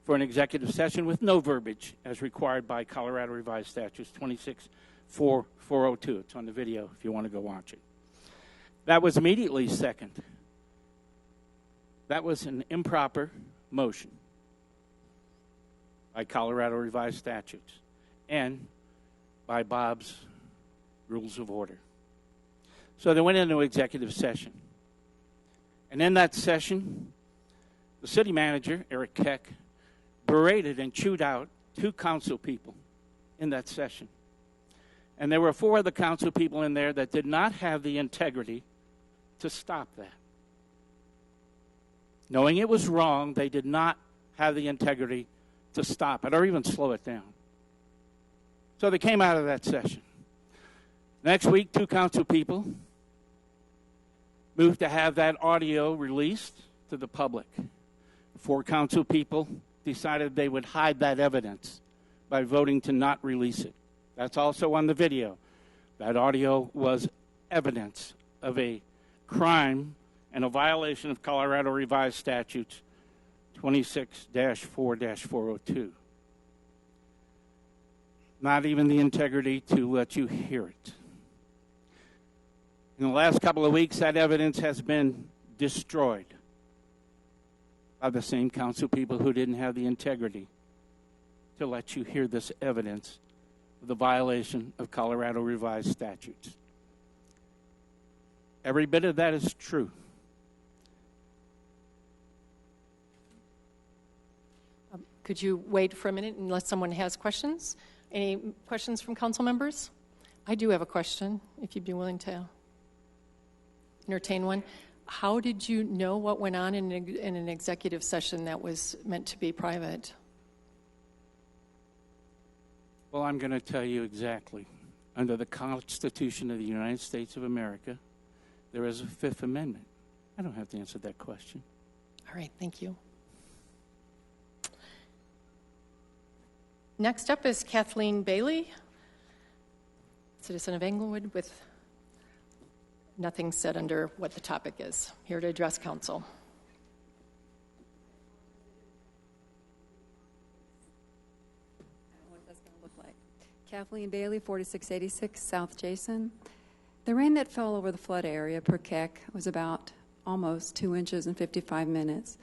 for an executive session with no verbiage as required by Colorado Revised Statutes 26-4-402. It's on the video if you want to go watch it. That was immediately seconded. That was an improper motion by Colorado Revised Statutes and by Bob's Rules of Order. So they went into executive session. And in that session, the city manager, Eric Keck, berated and chewed out 2 council people in that session. And there were 4 of the council people in there that did not have the integrity to stop that. Knowing it was wrong, they did not have the integrity to stop it or even slow it down. So they came out of that session. Next week, 2 council people moved to have that audio released to the public. 4 council people decided they would hide that evidence by voting to not release it. That's also on the video. That audio was evidence of a crime and a violation of Colorado Revised Statutes 26-4-402. Not even the integrity to let you hear it. In the last couple of weeks, that evidence has been destroyed by the same council people who didn't have the integrity to let you hear this evidence of the violation of Colorado Revised Statutes. Every bit of that is true. Could you wait for a minute unless someone has questions? Any questions from council members? I do have a question, if you'd be willing to entertain one. How did you know what went on in an executive session that was meant to be private? Well, I'm going to tell you exactly. Under the Constitution of the United States of America, there is a Fifth Amendment. I don't have to answer that question. All right, thank you. Next up is Kathleen Bailey, citizen of Englewood, with nothing said under what the topic is. Here to address council. What that's going to look like. Kathleen Bailey, 4686 South Jason. The rain that fell over the flood area per Keck was about almost 2 inches in 55 minutes.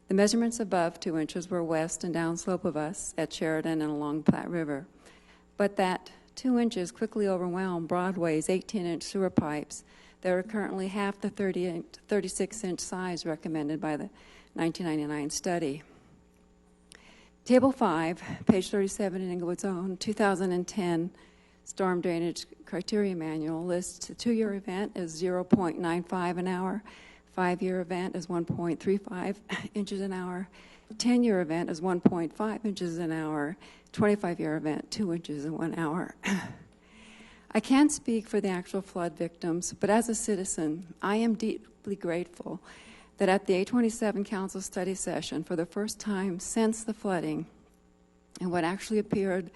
The measurements above 2 inches were west and downslope of us at Sheridan and along Platte River. But that 2 inches quickly overwhelmed Broadway's 18-inch sewer pipes that are currently half the 36-inch size recommended by the 1999 study. Table 5, page 37 in Englewood's own 2010 Storm Drainage Criteria Manual lists a 2-year event as 0.95 an hour, 5-year event as 1.35 inches an hour, 10-year event as 1.5 inches an hour, 25-year event 2 inches in 1 hour. I can't speak for the actual flood victims, but as a citizen, I am deeply grateful that at the 827 Council study session, for the first time since the flooding, and what actually appeared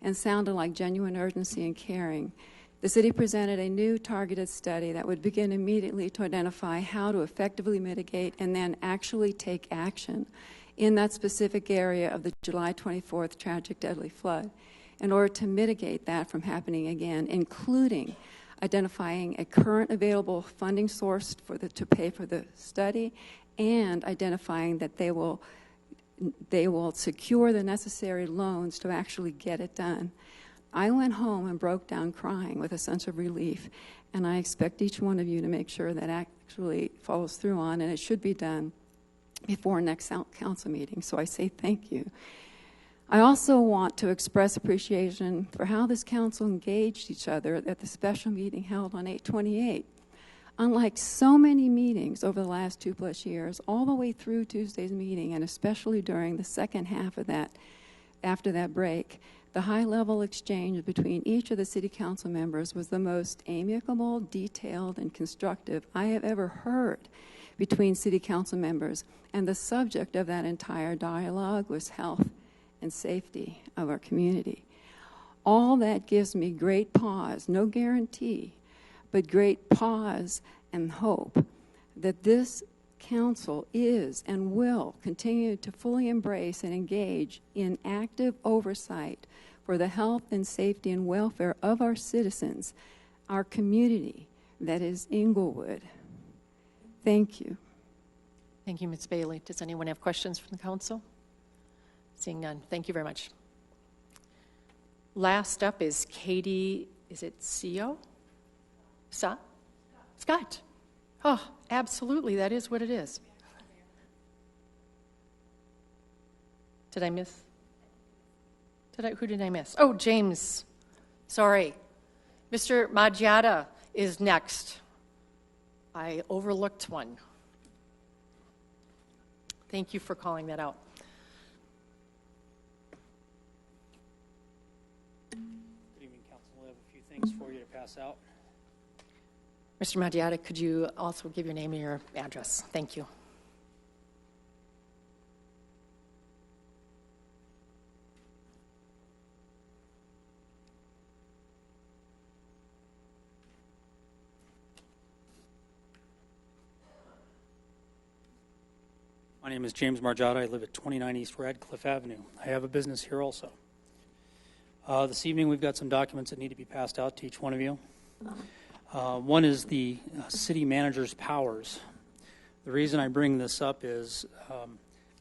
and sounded like genuine urgency and caring, the city presented a new targeted study that would begin immediately to identify how to effectively mitigate and then actually take action in that specific area of the July 24th tragic deadly flood in order to mitigate that from happening again, including identifying a current available funding source to pay for the study and identifying that they will secure the necessary loans to actually get it done. I went home and broke down crying with a sense of relief, and I expect each one of you to make sure that actually follows through on, and it should be done before next council meeting. So I say thank you. I also want to express appreciation for how this council engaged each other at the special meeting held on 8/28. Unlike so many meetings over the last 2+ years, all the way through Tuesday's meeting, and especially during the second half of that, after that break, the high-level exchange between each of the city council members was the most amicable, detailed, and constructive I have ever heard between city council members, and the subject of that entire dialogue was health and safety of our community. All that gives me great pause, no guarantee, but great pause and hope that this council is and will continue to fully embrace and engage in active oversight for the health and safety and welfare of our citizens, our community, that is Englewood. Thank you. Thank you, Ms. Bailey. Does anyone have questions from the council? Seeing none. Thank you very much. Last up is Katy, is it CO? Scott. Oh, absolutely. That is what it is. Did I miss? Who did I miss? Oh, James. Sorry. Mr. Maggiata is next. I overlooked one. Thank you for calling that out. Good evening, Council. We have a few things for you to pass out. Mr. Maggiata, could you also give your name and your address? Thank you. My name is James Margiotta. I live at 29 East Radcliffe Avenue. I have a business here also. This evening we've got some documents that need to be passed out to each one of you. One is the city manager's powers. The reason I bring this up is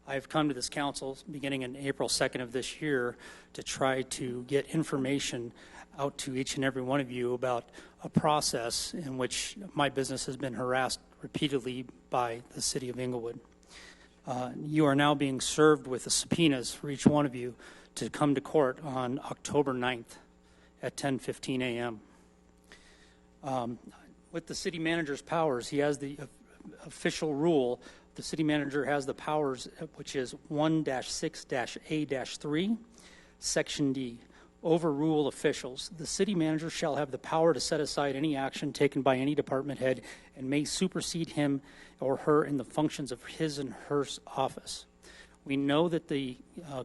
I've come to this council beginning in April 2nd of this year to try to get information out to each and every one of you about a process in which my business has been harassed repeatedly by the city of Englewood. You are now being served with the subpoenas for each one of you to come to court on October 9th at 10:15 a.m. With the city manager's powers, he has the official rule. The city manager has the powers, which is 1-6-A-3, Section D. Overrule officials. The city manager shall have the power to set aside any action taken by any department head and may supersede him or her in the functions of his and her office. We know that the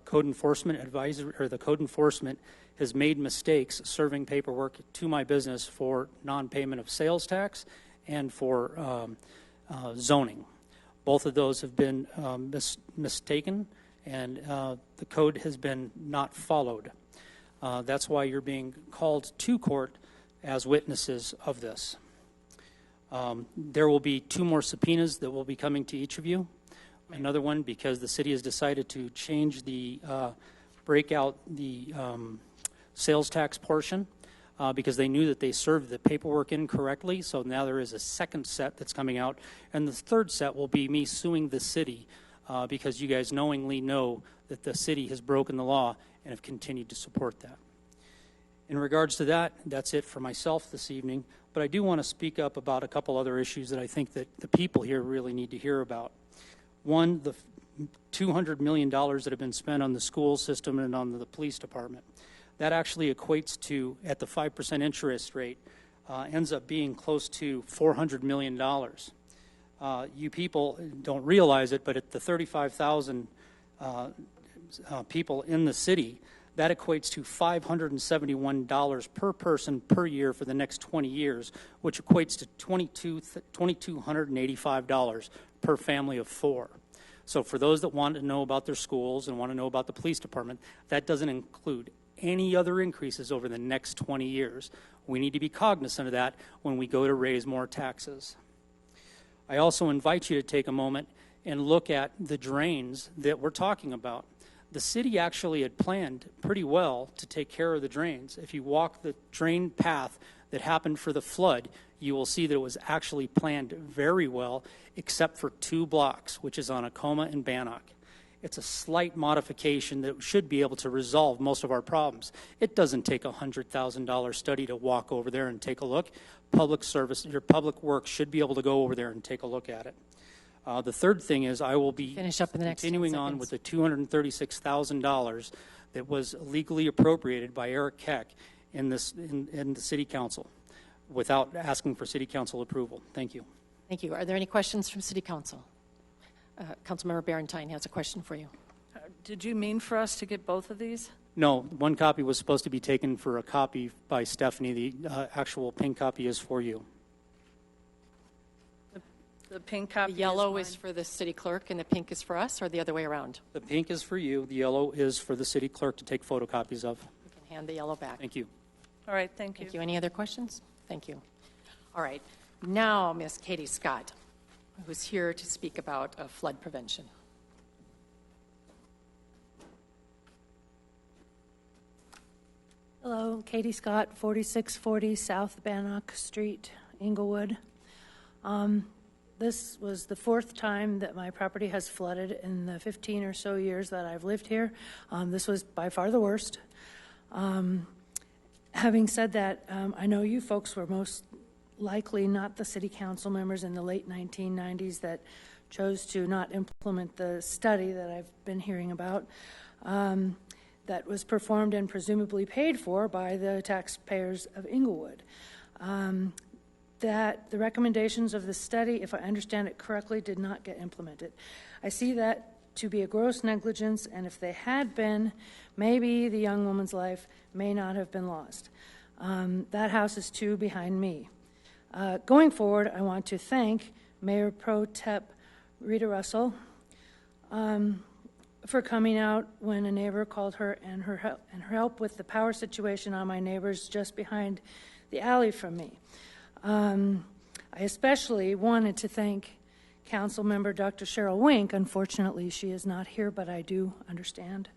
code enforcement advisor or the code enforcement has made mistakes serving paperwork to my business for non-payment of sales tax and for zoning. Both of those have been mistaken, and the code has been not followed. That's why you're being called to court as witnesses of this. There will be 2 more subpoenas that will be coming to each of you. Another one because the city has decided to change the break out the sales tax portion because they knew that they served the paperwork incorrectly. So now there is a second set that's coming out. And the third set will be me suing the city because you guys knowingly know that the city has broken the law and have continued to support that. In regards to that, that's it for myself this evening. But I do want to speak up about a couple other issues that I think that the people here really need to hear about. One, the $200 million that have been spent on the school system and on the police department. That actually equates to, at the 5% interest rate, ends up being close to $400 million. You people don't realize it, but at the 35,000 people in the city, that equates to $571 per person per year for the next 20 years, which equates to $2,285 per family of 4. So for those that want to know about their schools and want to know about the police department, that doesn't include any other increases over the next 20 years. We need to be cognizant of that when we go to raise more taxes. I also invite you to take a moment and look at the drains that we're talking about. The city actually had planned pretty well to take care of the drains. If you walk the drain path that happened for the flood, you will see that it was actually planned very well, except for 2 blocks, which is on Acoma and Bannock. It's a slight modification that should be able to resolve most of our problems. It doesn't take a $100,000 study to walk over there and take a look. Public service, your public works should be able to go over there and take a look at it. The third thing is I will be continuing on with the $236,000 that was legally appropriated by Eric Keck in the city council without asking for city council approval. Thank you. Thank you. Are there any questions from city council? Councilmember Barentine has a question for you. Did you mean for us to get both of these? No, one copy was supposed to be taken for a copy by Stephanie. The actual pink copy is for you. The pink copy. The yellow is for the city clerk and the pink is for us, or the other way around? The pink is for you. The yellow is for the city clerk to take photocopies of. You can hand the yellow back. Thank you. All right, thank you. Thank you. Any other questions? Thank you. All right. Now, Miss Katy Scott, who's here to speak about flood prevention. Hello, Katy Scott, 4640 South Bannock Street, Englewood. This was the fourth time that my property has flooded in the 15 or so years that I've lived here. This was by far the worst. Having said that, I know you folks were most likely not the city council members in the late 1990s that chose to not implement the study that I've been hearing about. That was performed and presumably paid for by the taxpayers of Englewood. That the recommendations of the study, if I understand it correctly, did not get implemented. I see that to be a gross negligence, and if they had been, maybe the young woman's life may not have been lost. That house is two behind me. Going forward, I want to thank Mayor Pro Tem Rita Russell for coming out when a neighbor called her and her help with the power situation on my neighbors just behind the alley from me. I especially wanted to thank Council Member Dr. Cheryl Wink. Unfortunately, she is not here, but I do understand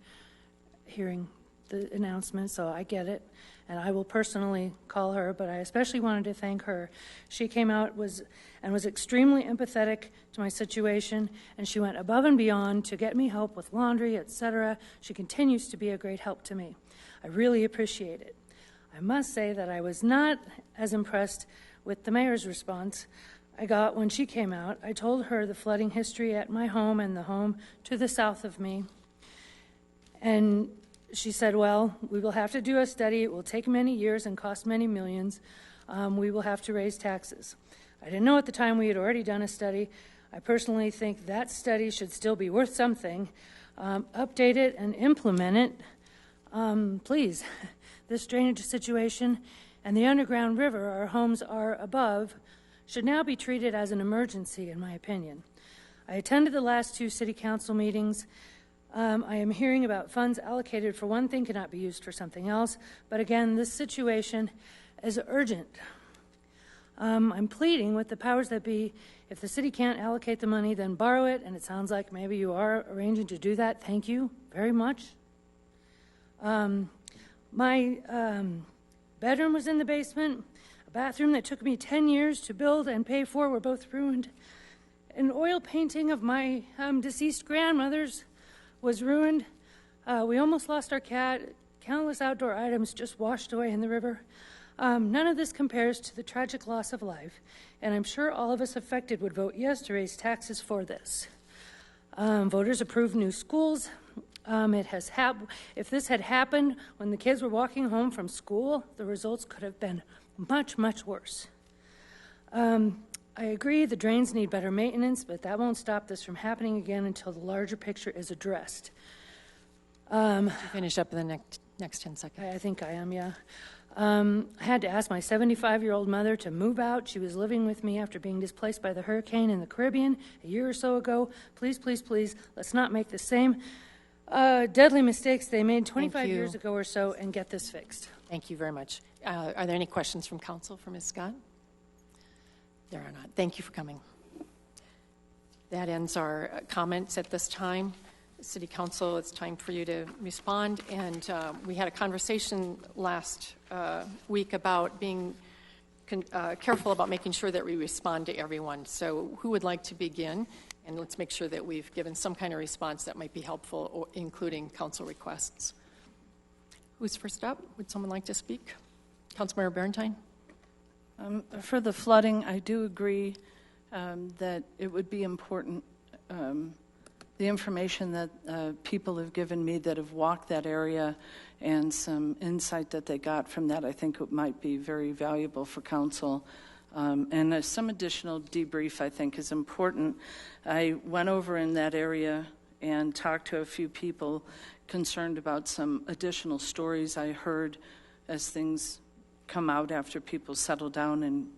hearing the announcement, so I get it. And I will personally call her, but I especially wanted to thank her. She came out was extremely empathetic to my situation, and she went above and beyond to get me help with laundry, etc. She continues to be a great help to me. I really appreciate it. I must say that I was not as impressed with the mayor's response I got when she came out. I told her the flooding history at my home and the home to the south of me. And she said, well, we will have to do a study. It will take many years and cost many millions. We will have to raise taxes. I didn't know at the time we had already done a study. I personally think that study should still be worth something. Update it and implement it. Please. This drainage situation and the underground river our homes are above should now be treated as an emergency, in my opinion. I attended the last two city council meetings. I am hearing about funds allocated for one thing cannot be used for something else. But again, this situation is urgent. I'm pleading with the powers that be, if the city can't allocate the money, then borrow it. And it sounds like maybe you are arranging to do that. Thank you very much. My bedroom was in the basement. A bathroom that took me 10 years to build and pay for were both ruined. An oil painting of my deceased grandmother's was ruined. We almost lost our cat. Countless outdoor items just washed away in the river. None of this compares to the tragic loss of life, and I'm sure all of us affected would vote yes to raise taxes for this. Voters approved new schools. If this had happened when the kids were walking home from school, the results could have been much, much worse. I agree the drains need better maintenance, but that won't stop this from happening again until the larger picture is addressed. Finish up in the next 10 seconds. I think I am, yeah. I had to ask my 75-year-old mother to move out. She was living with me after being displaced by the hurricane in the Caribbean a year or so ago. Please, please, please, let's not make the same deadly mistakes they made 25 years ago or so and get this fixed. Thank you very much. Are there any questions from council for Ms. Scott? There are not. Thank you for coming. That ends our comments at this time. City Council, it's time for you to respond. And we had a conversation last week about being careful about making sure that we respond to everyone. So who would like to begin? And let's make sure that we've given some kind of response that might be helpful, or including council requests. Who's first up? Would someone like to speak? Councilmember Barentine? For the flooding, I do agree that it would be important. The information that people have given me that have walked that area and some insight that they got from that, I think it might be very valuable for council. And some additional debrief, I think, is important. I went over in that area and talked to a few people concerned about some additional stories I heard as things come out after people settle down, and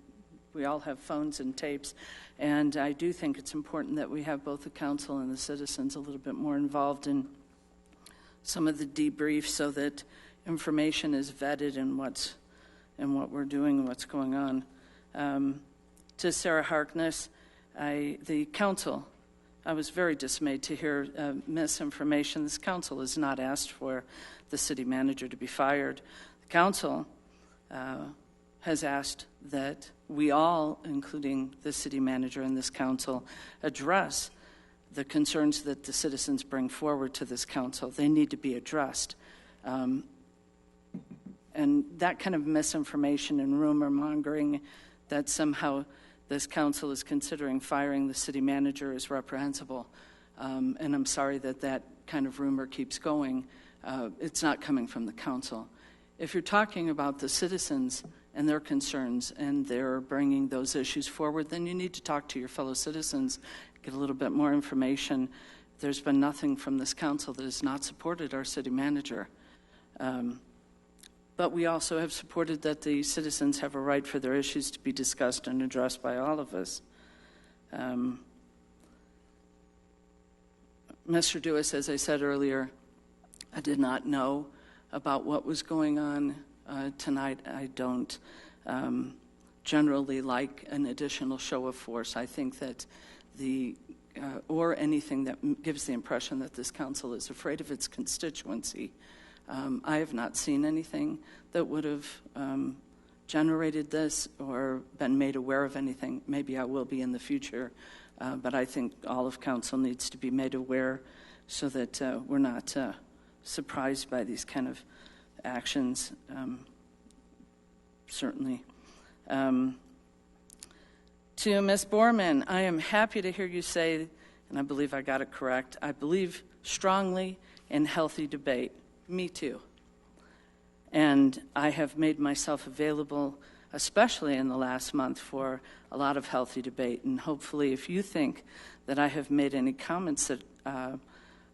we all have phones and tapes. And I do think it's important that we have both the council and the citizens a little bit more involved in some of the debrief so that information is vetted in what we're doing and what's going on. To Sara Harkness, the council, I was very dismayed to hear misinformation. This council has not asked for the city manager to be fired. The council has asked that we all, including the city manager and this council, address the concerns that the citizens bring forward to this council. They need to be addressed. And that kind of misinformation and rumor mongering that somehow this council is considering firing the city manager is reprehensible. And I'm sorry that that kind of rumor keeps going. It's not coming from the council. If you're talking about the citizens and their concerns and they're bringing those issues forward, then you need to talk to your fellow citizens, get a little bit more information. There's been nothing from this council that has not supported our city manager. But we also have supported that the citizens have a right for their issues to be discussed and addressed by all of us. Mr. Dewis, as I said earlier, I did not know about what was going on tonight. I don't generally like an additional show of force. I think that or anything that gives the impression that this council is afraid of its constituency. I have not seen anything that would have generated this or been made aware of anything. Maybe I will be in the future, but I think all of council needs to be made aware so that we're not surprised by these kind of actions, certainly. To Ms. Borman, I am happy to hear you say, and I believe I got it correct, I believe strongly in healthy debate. Me too. And I have made myself available, especially in the last month, for a lot of healthy debate. And hopefully, if you think that I have made any comments that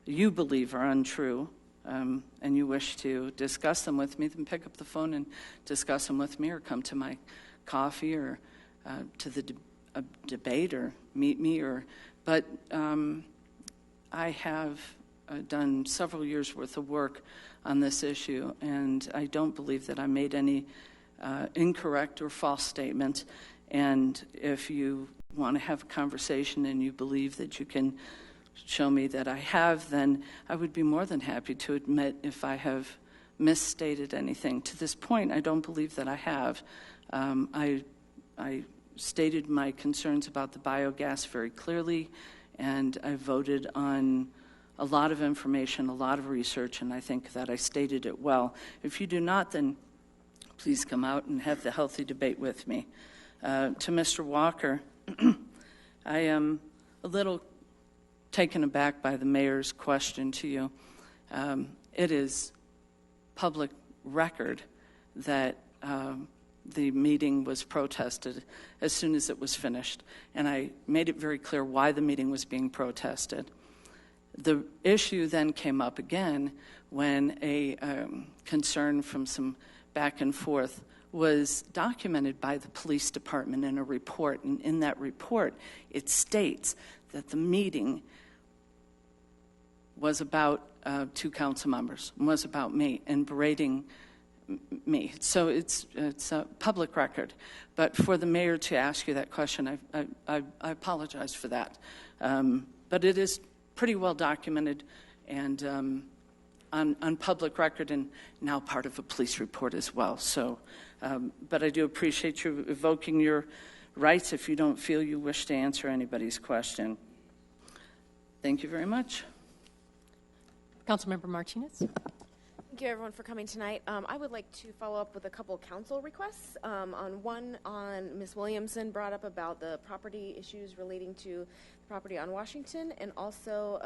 you believe are untrue, and you wish to discuss them with me, then pick up the phone and discuss them with me, or come to my coffee, or to the debate, or meet me. But I have done several years' worth of work on this issue, and I don't believe that I made any incorrect or false statement. And if you want to have a conversation and you believe that you can show me that I have, then I would be more than happy to admit if I have misstated anything. To this point, I don't believe that I have. I stated my concerns about the biogas very clearly, and I voted on a lot of information, a lot of research, and I think that I stated it well. If you do not, then please come out and have the healthy debate with me. To Mr. Walker, I am a little taken aback by the mayor's question to you. It is public record that the meeting was protested as soon as it was finished, and I made it very clear why the meeting was being protested. The issue then came up again when a concern from some back and forth was documented by the police department in a report. And in that report, it states that the meeting was about two council members, was about me, and berating me. So it's a public record. But for the mayor to ask you that question, I apologize for that. But it is pretty well documented and on public record, and now part of a police report as well. So, but I do appreciate you evoking your rights if you don't feel you wish to answer anybody's question. Thank you very much. Councilmember Martinez. Thank you, everyone, for coming tonight. I would like to follow up with a couple council requests. On Ms. Williamson brought up about the property issues relating to the property on Washington, and also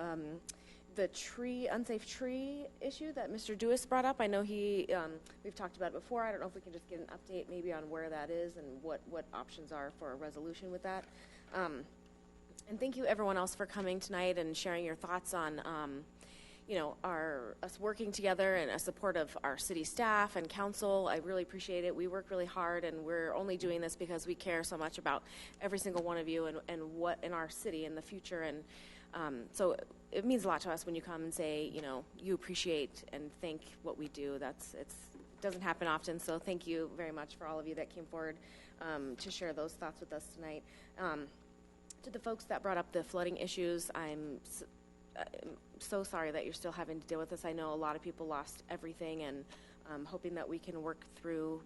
the unsafe tree issue that Mr. Dewis brought up. I know we've talked about it before. I don't know if we can just get an update maybe on where that is and what options are for a resolution with that. And thank you, everyone else, for coming tonight and sharing your thoughts on us working together and a support of our city staff and council. I really appreciate it. We work really hard, and we're only doing this because we care so much about every single one of you and what in our city in the future. And so it means a lot to us when you come and say, you appreciate and thank what we do. doesn't happen often, so thank you very much for all of you that came forward to share those thoughts with us tonight. To the folks that brought up the flooding issues, I'm so sorry that you're still having to deal with this. I know a lot of people lost everything, and hoping that we can work through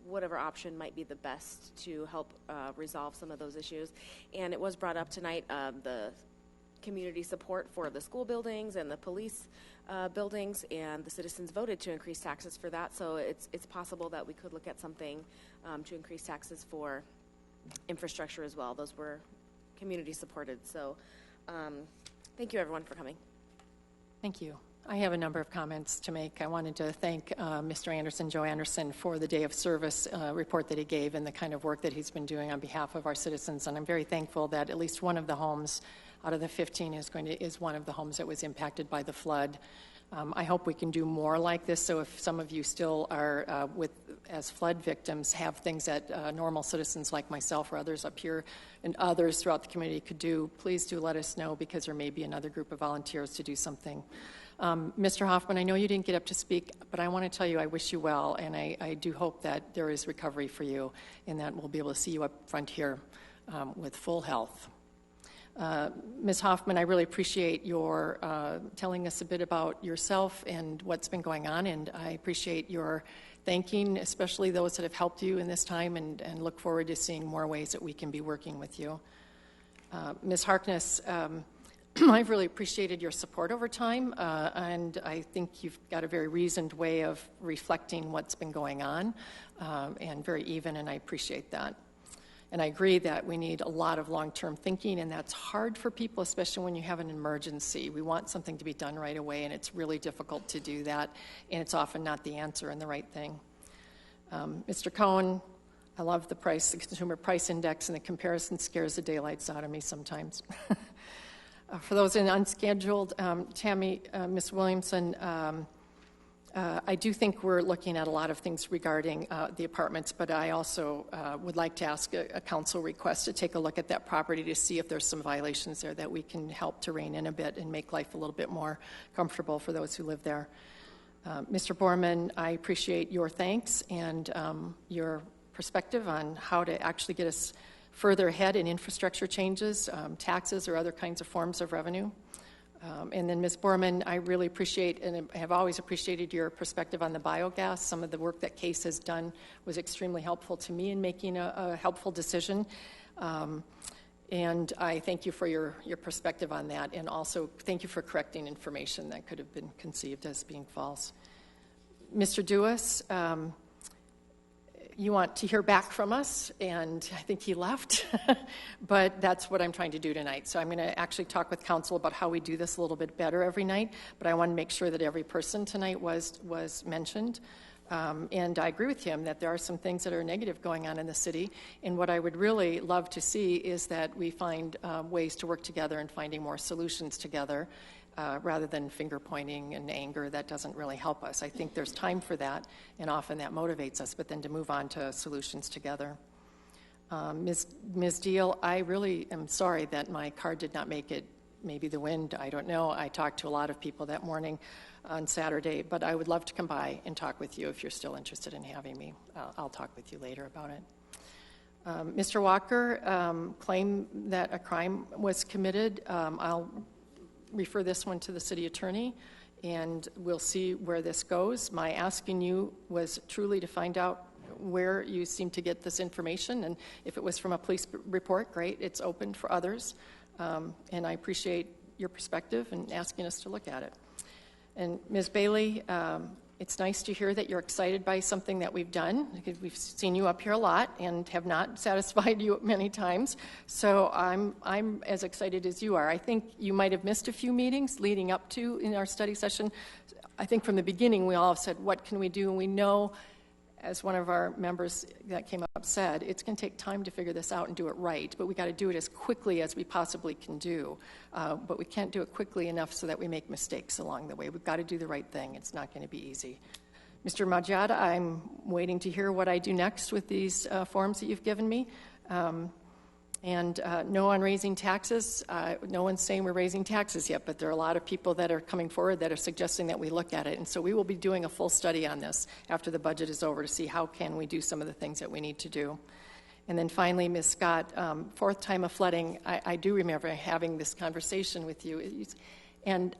whatever option might be the best to help resolve some of those issues. And it was brought up tonight, the community support for the school buildings and the police buildings, and the citizens voted to increase taxes for that. So it's possible that we could look at something to increase taxes for infrastructure as well. Those were community supported. So thank you everyone for coming. Thank you. I have a number of comments to make. I wanted to thank Mr. Anderson, Joe Anderson, for the day of service report that he gave and the kind of work that he's been doing on behalf of our citizens. And I'm very thankful that at least one of the homes out of the 15 is one of the homes that was impacted by the flood. I hope we can do more like this. So if some of you still are as flood victims, have things that normal citizens like myself or others up here and others throughout the community could do, please do let us know, because there may be another group of volunteers to do something. Mr. Hoffman, I know you didn't get up to speak, but I want to tell you I wish you well, and I do hope that there is recovery for you and that we'll be able to see you up front here with full health. Ms. Hoffman, I really appreciate your telling us a bit about yourself and what's been going on, and I appreciate your thanking, especially those that have helped you in this time, and look forward to seeing more ways that we can be working with you. Ms. Harkness, I've really appreciated your support over time, and I think you've got a very reasoned way of reflecting what's been going on, and very even, and I appreciate that. And I agree that we need a lot of long-term thinking, and that's hard for people, especially when you have an emergency. We want something to be done right away, and it's really difficult to do that, and it's often not the answer and the right thing. Mr. Cohen, I love the consumer price index, and the comparison scares the daylights out of me sometimes. For those in Unscheduled, Tammy, Ms. Williamson, I do think we're looking at a lot of things regarding the apartments, but I also would like to ask a council request to take a look at that property to see if there's some violations there that we can help to rein in a bit and make life a little bit more comfortable for those who live there. Mr. Borman, I appreciate your thanks and your perspective on how to actually get us further ahead in infrastructure changes, taxes or other kinds of forms of revenue. And then Ms. Borman, I really appreciate and have always appreciated your perspective on the biogas. Some of the work that Case has done was extremely helpful to me in making a helpful decision. And I thank you for your perspective on that, and also thank you for correcting information that could have been conceived as being false. Mr. Duas, you want to hear back from us, and I think he left, but that's what I'm trying to do tonight. So I'm going to actually talk with council about how we do this a little bit better every night, but I want to make sure that every person tonight was mentioned. And I agree with him that there are some things that are negative going on in the city, and what I would really love to see is that we find ways to work together and finding more solutions together, rather than finger pointing and anger. That doesn't really help us. I think there's time for that, and often that motivates us, but then to move on to solutions together. Ms. Deal, I really am sorry that my car did not make it. Maybe the wind, I don't know. I talked to a lot of people that morning on Saturday, but I would love to come by and talk with you if you're still interested in having me. I'll talk with you later about it. Mr. Walker claimed that a crime was committed. I'll refer this one to the city attorney, and we'll see where this goes. My asking you was truly to find out where you seem to get this information, and if it was from a police report, great, it's open for others, and I appreciate your perspective and asking us to look at it. And Ms. Bailey, it's nice to hear that you're excited by something that we've done, because we've seen you up here a lot and have not satisfied you many times. So I'm as excited as you are. I think you might have missed a few meetings leading up to in our study session. I think from the beginning we all have said, what can we do? And we know, as one of our members that came up said, it's going to take time to figure this out and do it right, but we got to do it as quickly as we possibly can do. But we can't do it quickly enough so that we make mistakes along the way. We've got to do the right thing. It's not going to be easy. Mr. Majada, I'm waiting to hear what I do next with these forms that you've given me. And no on raising taxes. No one's saying we're raising taxes yet, but there are a lot of people that are coming forward that are suggesting that we look at it. And so we will be doing a full study on this after the budget is over to see how can we do some of the things that we need to do. And then finally, Ms. Scott, fourth time of flooding, I do remember having this conversation with you. And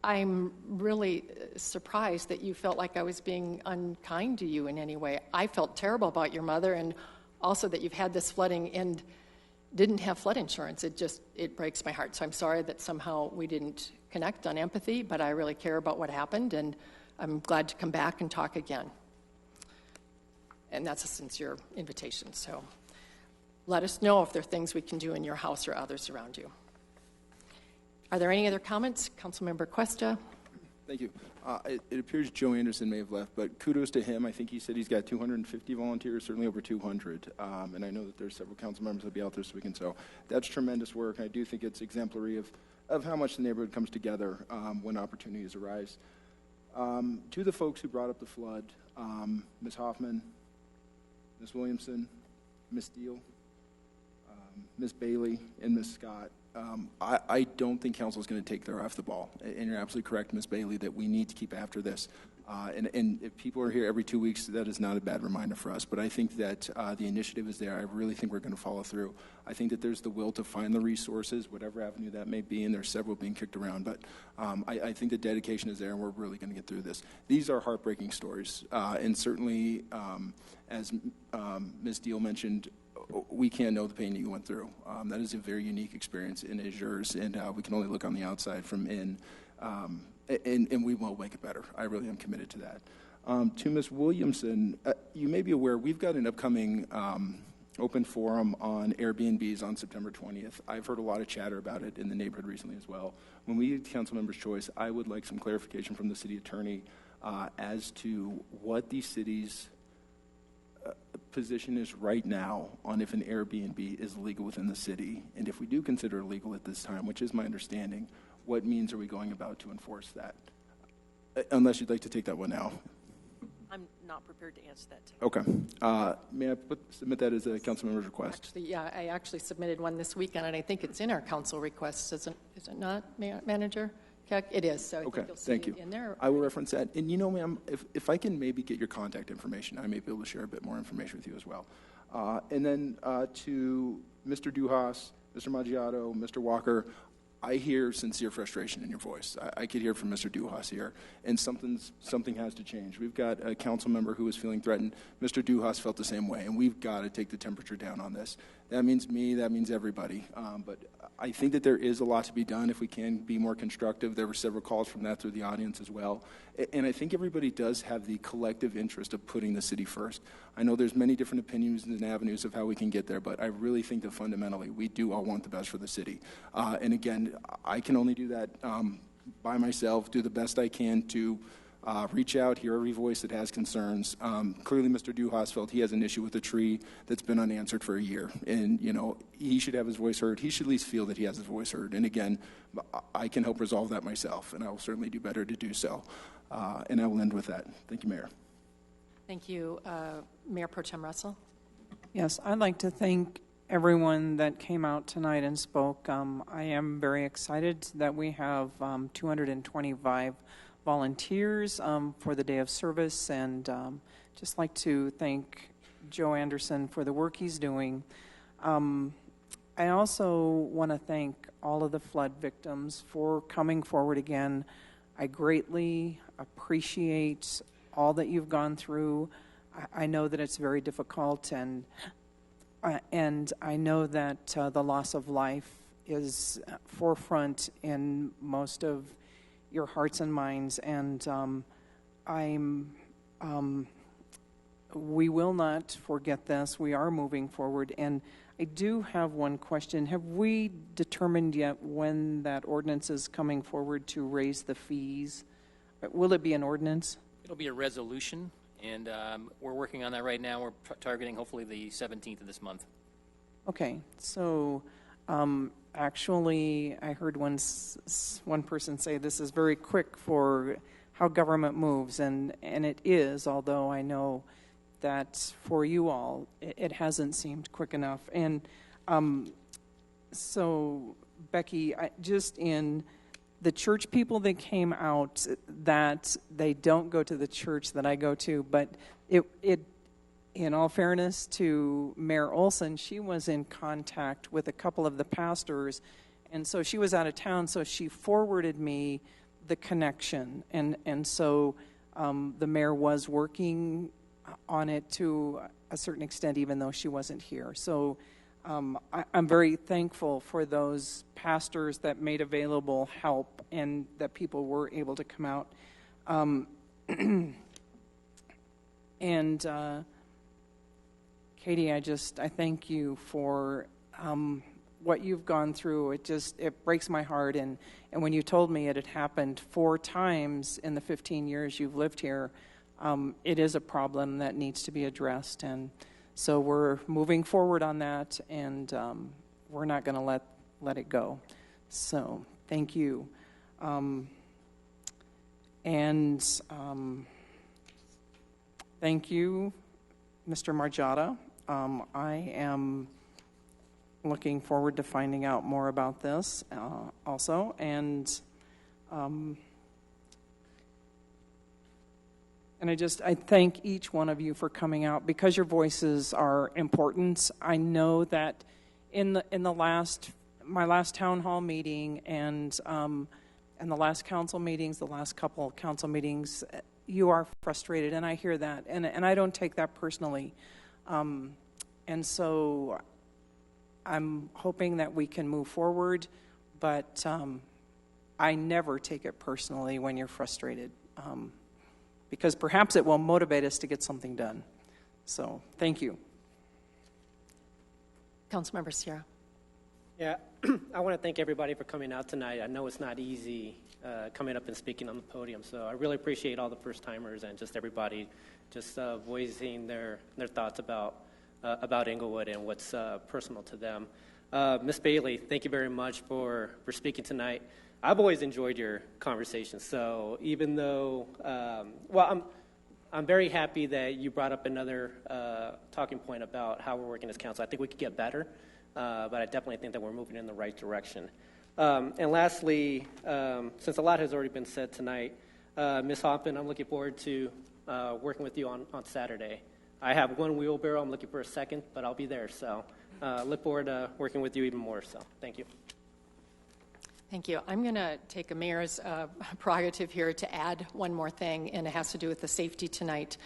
I'm really surprised that you felt like I was being unkind to you in any way. I felt terrible about your mother, and also that you've had this flooding and didn't have flood insurance. It breaks my heart. So I'm sorry that somehow we didn't connect on empathy, but I really care about what happened, and I'm glad to come back and talk again. And that's a sincere invitation. So let us know if there are things we can do in your house or others around you. Are there any other comments? Councilmember Cuesta. Thank you. It appears Joe Anderson may have left, but kudos to him. I think he said he's got 250 volunteers, certainly over 200. And I know that there's several council members that'll be out there this weekend. So that's tremendous work. I do think it's exemplary of how much the neighborhood comes together when opportunities arise. To the folks who brought up the flood, Ms. Hoffman, Ms. Williamson, Ms. Deal, Ms. Bailey, and Ms. Scott, I don't think council is going to take their eye off the ball. And you're absolutely correct, Ms. Bailey, that we need to keep after this. And if people are here every 2 weeks, that is not a bad reminder for us. But I think that the initiative is there. I really think we're going to follow through. I think that there's the will to find the resources, whatever avenue that may be, and there's several being kicked around. But I think the dedication is there, and we're really going to get through this. These are heartbreaking stories. And certainly, as Ms. Deal mentioned, we can't know the pain that you went through. That is a very unique experience, and is yours, and we can only look on the outside from in, and we will make it better. I really am committed to that. To Ms. Williamson, you may be aware we've got an upcoming open forum on Airbnbs on September 20th. I've heard a lot of chatter about it in the neighborhood recently as well. When we did council member's choice, I would like some clarification from the city attorney as to what the city's position is right now on if an Airbnb is legal within the city, and if we do consider it legal at this time, which is my understanding, what means are we going about to enforce that? Unless you'd like to take that one now. I'm not prepared to answer that today. Okay. May I submit that as a council member's request? Actually, yeah, I actually submitted one this weekend, and I think it's in our council requests, is it not, Manager? It is, so I think you'll see thank you. it in there. I will reference that. And you know, ma'am, if I can maybe get your contact information, I may be able to share a bit more information with you as well. And then to Mr. Duhas, Mr. Maggiato, Mr. Walker, I hear sincere frustration in your voice. I could hear from Mr. Duhas here, and something has to change. We've got a council member who is feeling threatened. Mr. Duhas felt the same way, and we've got to take the temperature down on this. That means me, that means everybody. But I think that there is a lot to be done if we can be more constructive. There were several calls from that through the audience as well. And I think everybody does have the collective interest of putting the city first. I know there's many different opinions and avenues of how we can get there, but I really think that fundamentally we do all want the best for the city. And again, I can only do that by myself, do the best I can to reach out, hear every voice that has concerns. Clearly, Mr. Duhas felt he has an issue with a tree that's been unanswered for a year. And, you know, he should have his voice heard. He should at least feel that he has his voice heard. And again, I can help resolve that myself, and I will certainly do better to do so. And I will end with that. Thank you, Mayor. Thank you. Mayor Pro Tem Russell. Yes, I'd like to thank everyone that came out tonight and spoke. I am very excited that we have 225 volunteers for the day of service, and just like to thank Joe Anderson for the work he's doing. I also want to thank all of the flood victims for coming forward again. I greatly appreciate all that you've gone through. I know that it's very difficult, and I know that the loss of life is forefront in most of your hearts and minds, and we will not forget this. We are moving forward, and I do have one question. Have we determined yet when that ordinance is coming forward to raise the fees? Will it be an ordinance? It'll be a resolution, and we're working on that right now. We're targeting hopefully the 17th of this month. Okay, so actually, I heard one person say this is very quick for how government moves, and it is, although I know that for you all, it hasn't seemed quick enough. And so, Becky, just in the church people that came out, that they don't go to the church that I go to, but it in all fairness to Mayor Olsen, she was in contact with a couple of the pastors, and so she was out of town, so she forwarded me the connection, and so the mayor was working on it to a certain extent, even though she wasn't here. So I'm very thankful for those pastors that made available help and that people were able to come out. And Katy, I thank you for what you've gone through. It breaks my heart. And when you told me it had happened 4 times in the 15 years you've lived here, it is a problem that needs to be addressed. And so we're moving forward on that, and we're not going to let it go. So thank you. Thank you, Mr. Margiotta. I am looking forward to finding out more about this also. And I thank each one of you for coming out because your voices are important. I know that in my last town hall meeting and the last council meetings, the last couple council meetings, you are frustrated, and I hear that, and I don't take that personally. And so I'm hoping that we can move forward, but I never take it personally when you're frustrated. Because perhaps it will motivate us to get something done. So, thank you. Councilmember Sierra. Yeah, I want to thank everybody for coming out tonight. I know it's not easy coming up and speaking on the podium, so I really appreciate all the first-timers and just everybody just voicing their thoughts about Englewood and what's personal to them. Ms. Bailey, thank you very much for speaking tonight. I've always enjoyed your conversations. So even though, I'm very happy that you brought up another talking point about how we're working as council. I think we could get better, but I definitely think that we're moving in the right direction. And lastly, since a lot has already been said tonight, Ms. Hoffman, I'm looking forward to working with you on Saturday. I have 1 wheelbarrow. I'm looking for a second, but I'll be there. So look forward to working with you even more. So thank you. Thank you. I'm going to take a mayor's prerogative here to add one more thing, and it has to do with the safety tonight.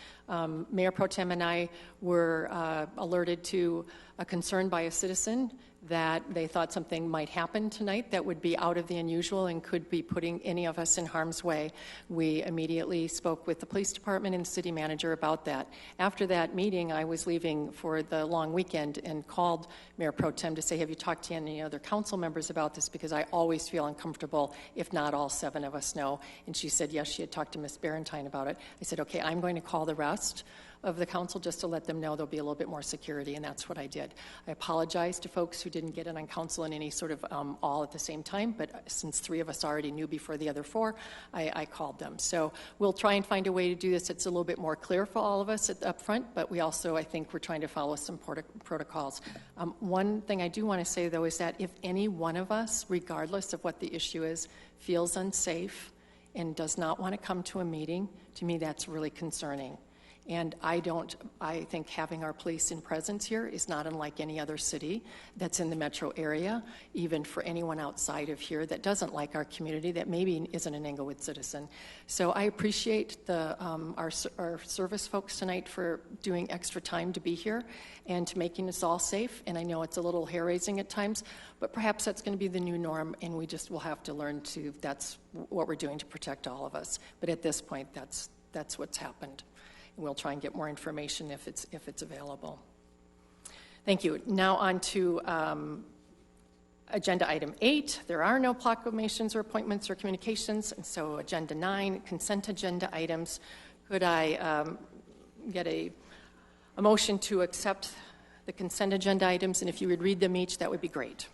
Mayor Pro Tem and I were alerted to a concern by a citizen that they thought something might happen tonight that would be out of the unusual and could be putting any of us in harm's way. We immediately spoke with the police department and the city manager about that. After that meeting, I was leaving for the long weekend and called Mayor Pro Tem to say, have you talked to any other council members about this? Because I always feel uncomfortable if not all 7 of us know. And she said, yes, she had talked to Ms. Barentine about it. I said, okay, I'm going to call the rest of the council just to let them know there'll be a little bit more security, and that's what I did. I apologize to folks who didn't get in on council in any sort of all at the same time, but since 3 of us already knew before the other 4, I called them. So we'll try and find a way to do this. It's a little bit more clear for all of us up front, but we also, I think, we're trying to follow some protocols. One thing I do want to say, though, is that if any one of us, regardless of what the issue is, feels unsafe and does not want to come to a meeting, to me that's really concerning. And I think having our police in presence here is not unlike any other city that's in the metro area, even for anyone outside of here that doesn't like our community, that maybe isn't an Englewood citizen. So I appreciate our service folks tonight for doing extra time to be here and to making us all safe. And I know it's a little hair-raising at times, but perhaps that's going to be the new norm, and we just will have to learn that's what we're doing to protect all of us. But at this point, that's what's happened. We'll try and get more information if it's available. Thank you. Now on to agenda item 8. There are no proclamations or appointments or communications, and so agenda 9, consent agenda items. Could I get a motion to accept the consent agenda items? And if you would read them each, that would be great.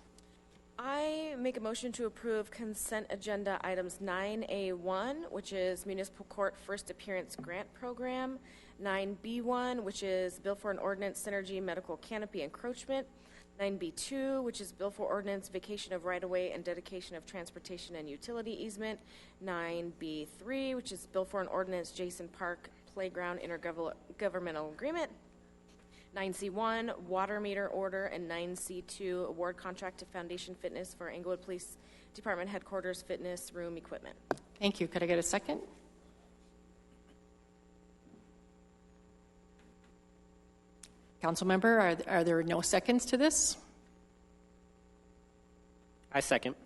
I make a motion to approve consent agenda items 9A1, which is Municipal Court First Appearance Grant Program, 9B1, which is Bill for an Ordinance Synergy Medical Canopy Encroachment, 9B2, which is Bill for Ordinance Vacation of Right-of-Way and Dedication of Transportation and Utility Easement, 9B3, which is Bill for an Ordinance Jason Park Playground Intergovernmental Agreement, 9C1, Water Meter Order, and 9C2, Award Contract to Foundation Fitness for Englewood Police Department Headquarters Fitness Room Equipment. Thank you. Could I get a second? Councilmember, are there no seconds to this? I second.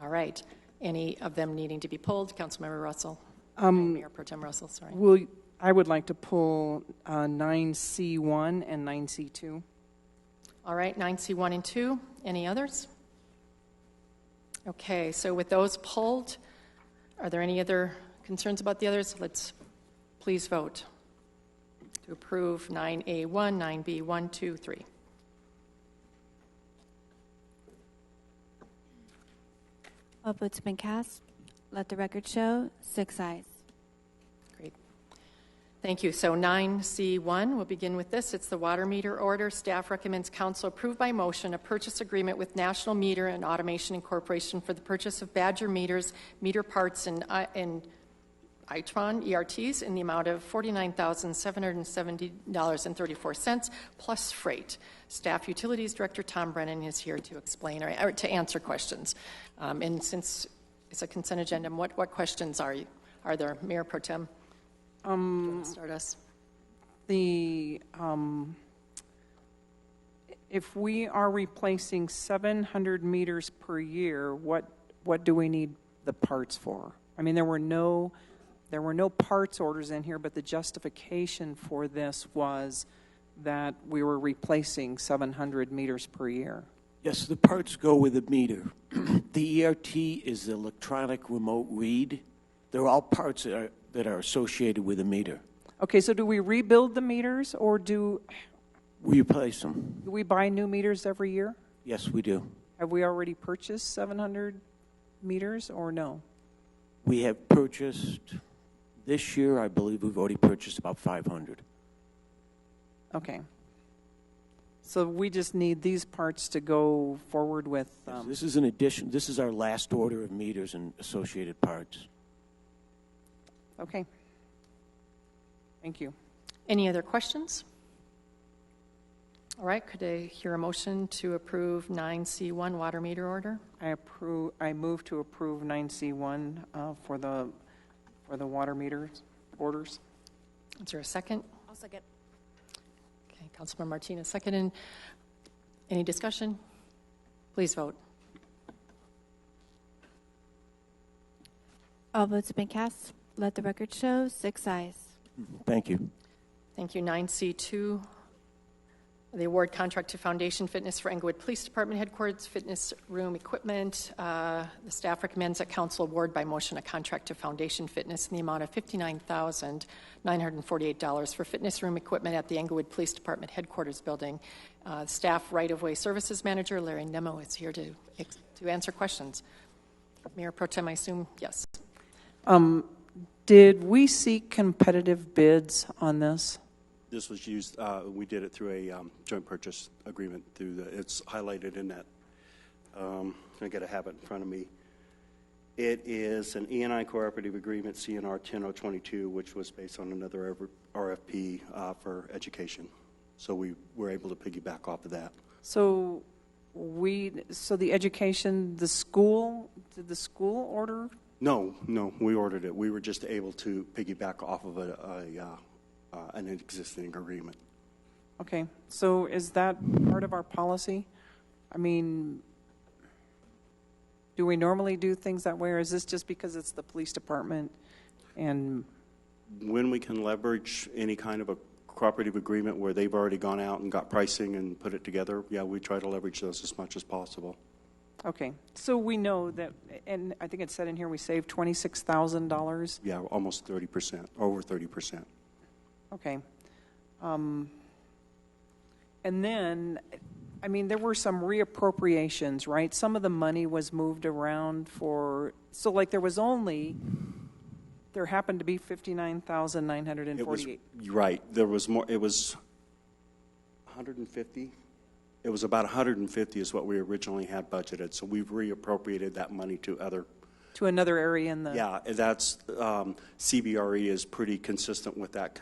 All right. Any of them needing to be pulled? Councilmember Russell. Mayor Pro Tem Russell, sorry. I would like to pull 9C1 and 9C2. All right, 9C1 and 2. Any others? Okay, so with those pulled, are there any other concerns about the others? Let's please vote to approve 9A1, 9B, 1, 2, 3. All votes have been cast. Let the record show 6 ayes. Great. Thank you. So 9C1, we'll begin with this. It's the water meter order. Staff recommends council approve by motion a purchase agreement with National Meter and Automation Incorporation for the purchase of Badger meters, meter parts, and Itron ERTs in the amount of $49,770.34 plus freight. Staff Utilities Director Tom Brennan is here to explain or to answer questions. And since it's a consent agenda, what questions are there? Mayor Pro Tem? Start us. If we are replacing 700 meters per year, what do we need the parts for? I mean, there were no parts orders in here, but the justification for this was that we were replacing 700 meters per year. Yes, the parts go with the meter. The ERT is the electronic remote read. They're all parts that are associated with a meter. Okay, so do we rebuild the meters, or do we replace them? Do we buy new meters every year? Yes, we do. Have we already purchased 700 meters, or no? We have purchased, this year, I believe we've already purchased about 500. Okay. So we just need these parts to go forward with... This is an addition. This is our last order of meters and associated parts. Okay. Thank you. Any other questions? All right, could I hear a motion to approve 9C1 water meter order? I move to approve 9C1 for the water meters orders. Is there a second? I'll second. Okay, Councilmember Martinez, second. Any discussion? Please vote. All votes have been cast. Let the record show 6 ayes. Thank you. Thank you. 9C2, the award contract to Foundation Fitness for Englewood Police Department Headquarters Fitness Room Equipment. The staff recommends that council award by motion a contract to Foundation Fitness in the amount of $59,948 for fitness room equipment at the Englewood Police Department Headquarters building. Staff Right-of-Way Services Manager Larry Nemo is here to answer questions. Mayor Pro Tem, I assume yes. Did we seek competitive bids on this? This was used, we did it through a joint purchase agreement it's highlighted in that. I got to have it in front of me. It is an E&I cooperative agreement, CNR 10022, which was based on another RFP for education. So we were able to piggyback off of that. So the education, did the school order? No, we ordered it. We were just able to piggyback off of an existing agreement. Okay, so is that part of our policy? I mean, do we normally do things that way, or is this just because it's the police department? And when we can leverage any kind of a cooperative agreement where they've already gone out and got pricing and put it together, yeah, we try to leverage those as much as possible. Okay, so we know that, and I think it said in here we saved $26,000. Yeah, almost 30%, over 30%. Okay. And then I mean, there were some reappropriations, right? Some of the money was moved around for, so like there happened to be 59,948. You're right. There was more. It was 150. It was about 150 is what we originally had budgeted. So we've reappropriated that money to another area in the. Yeah, that's CBRE is pretty consistent with that.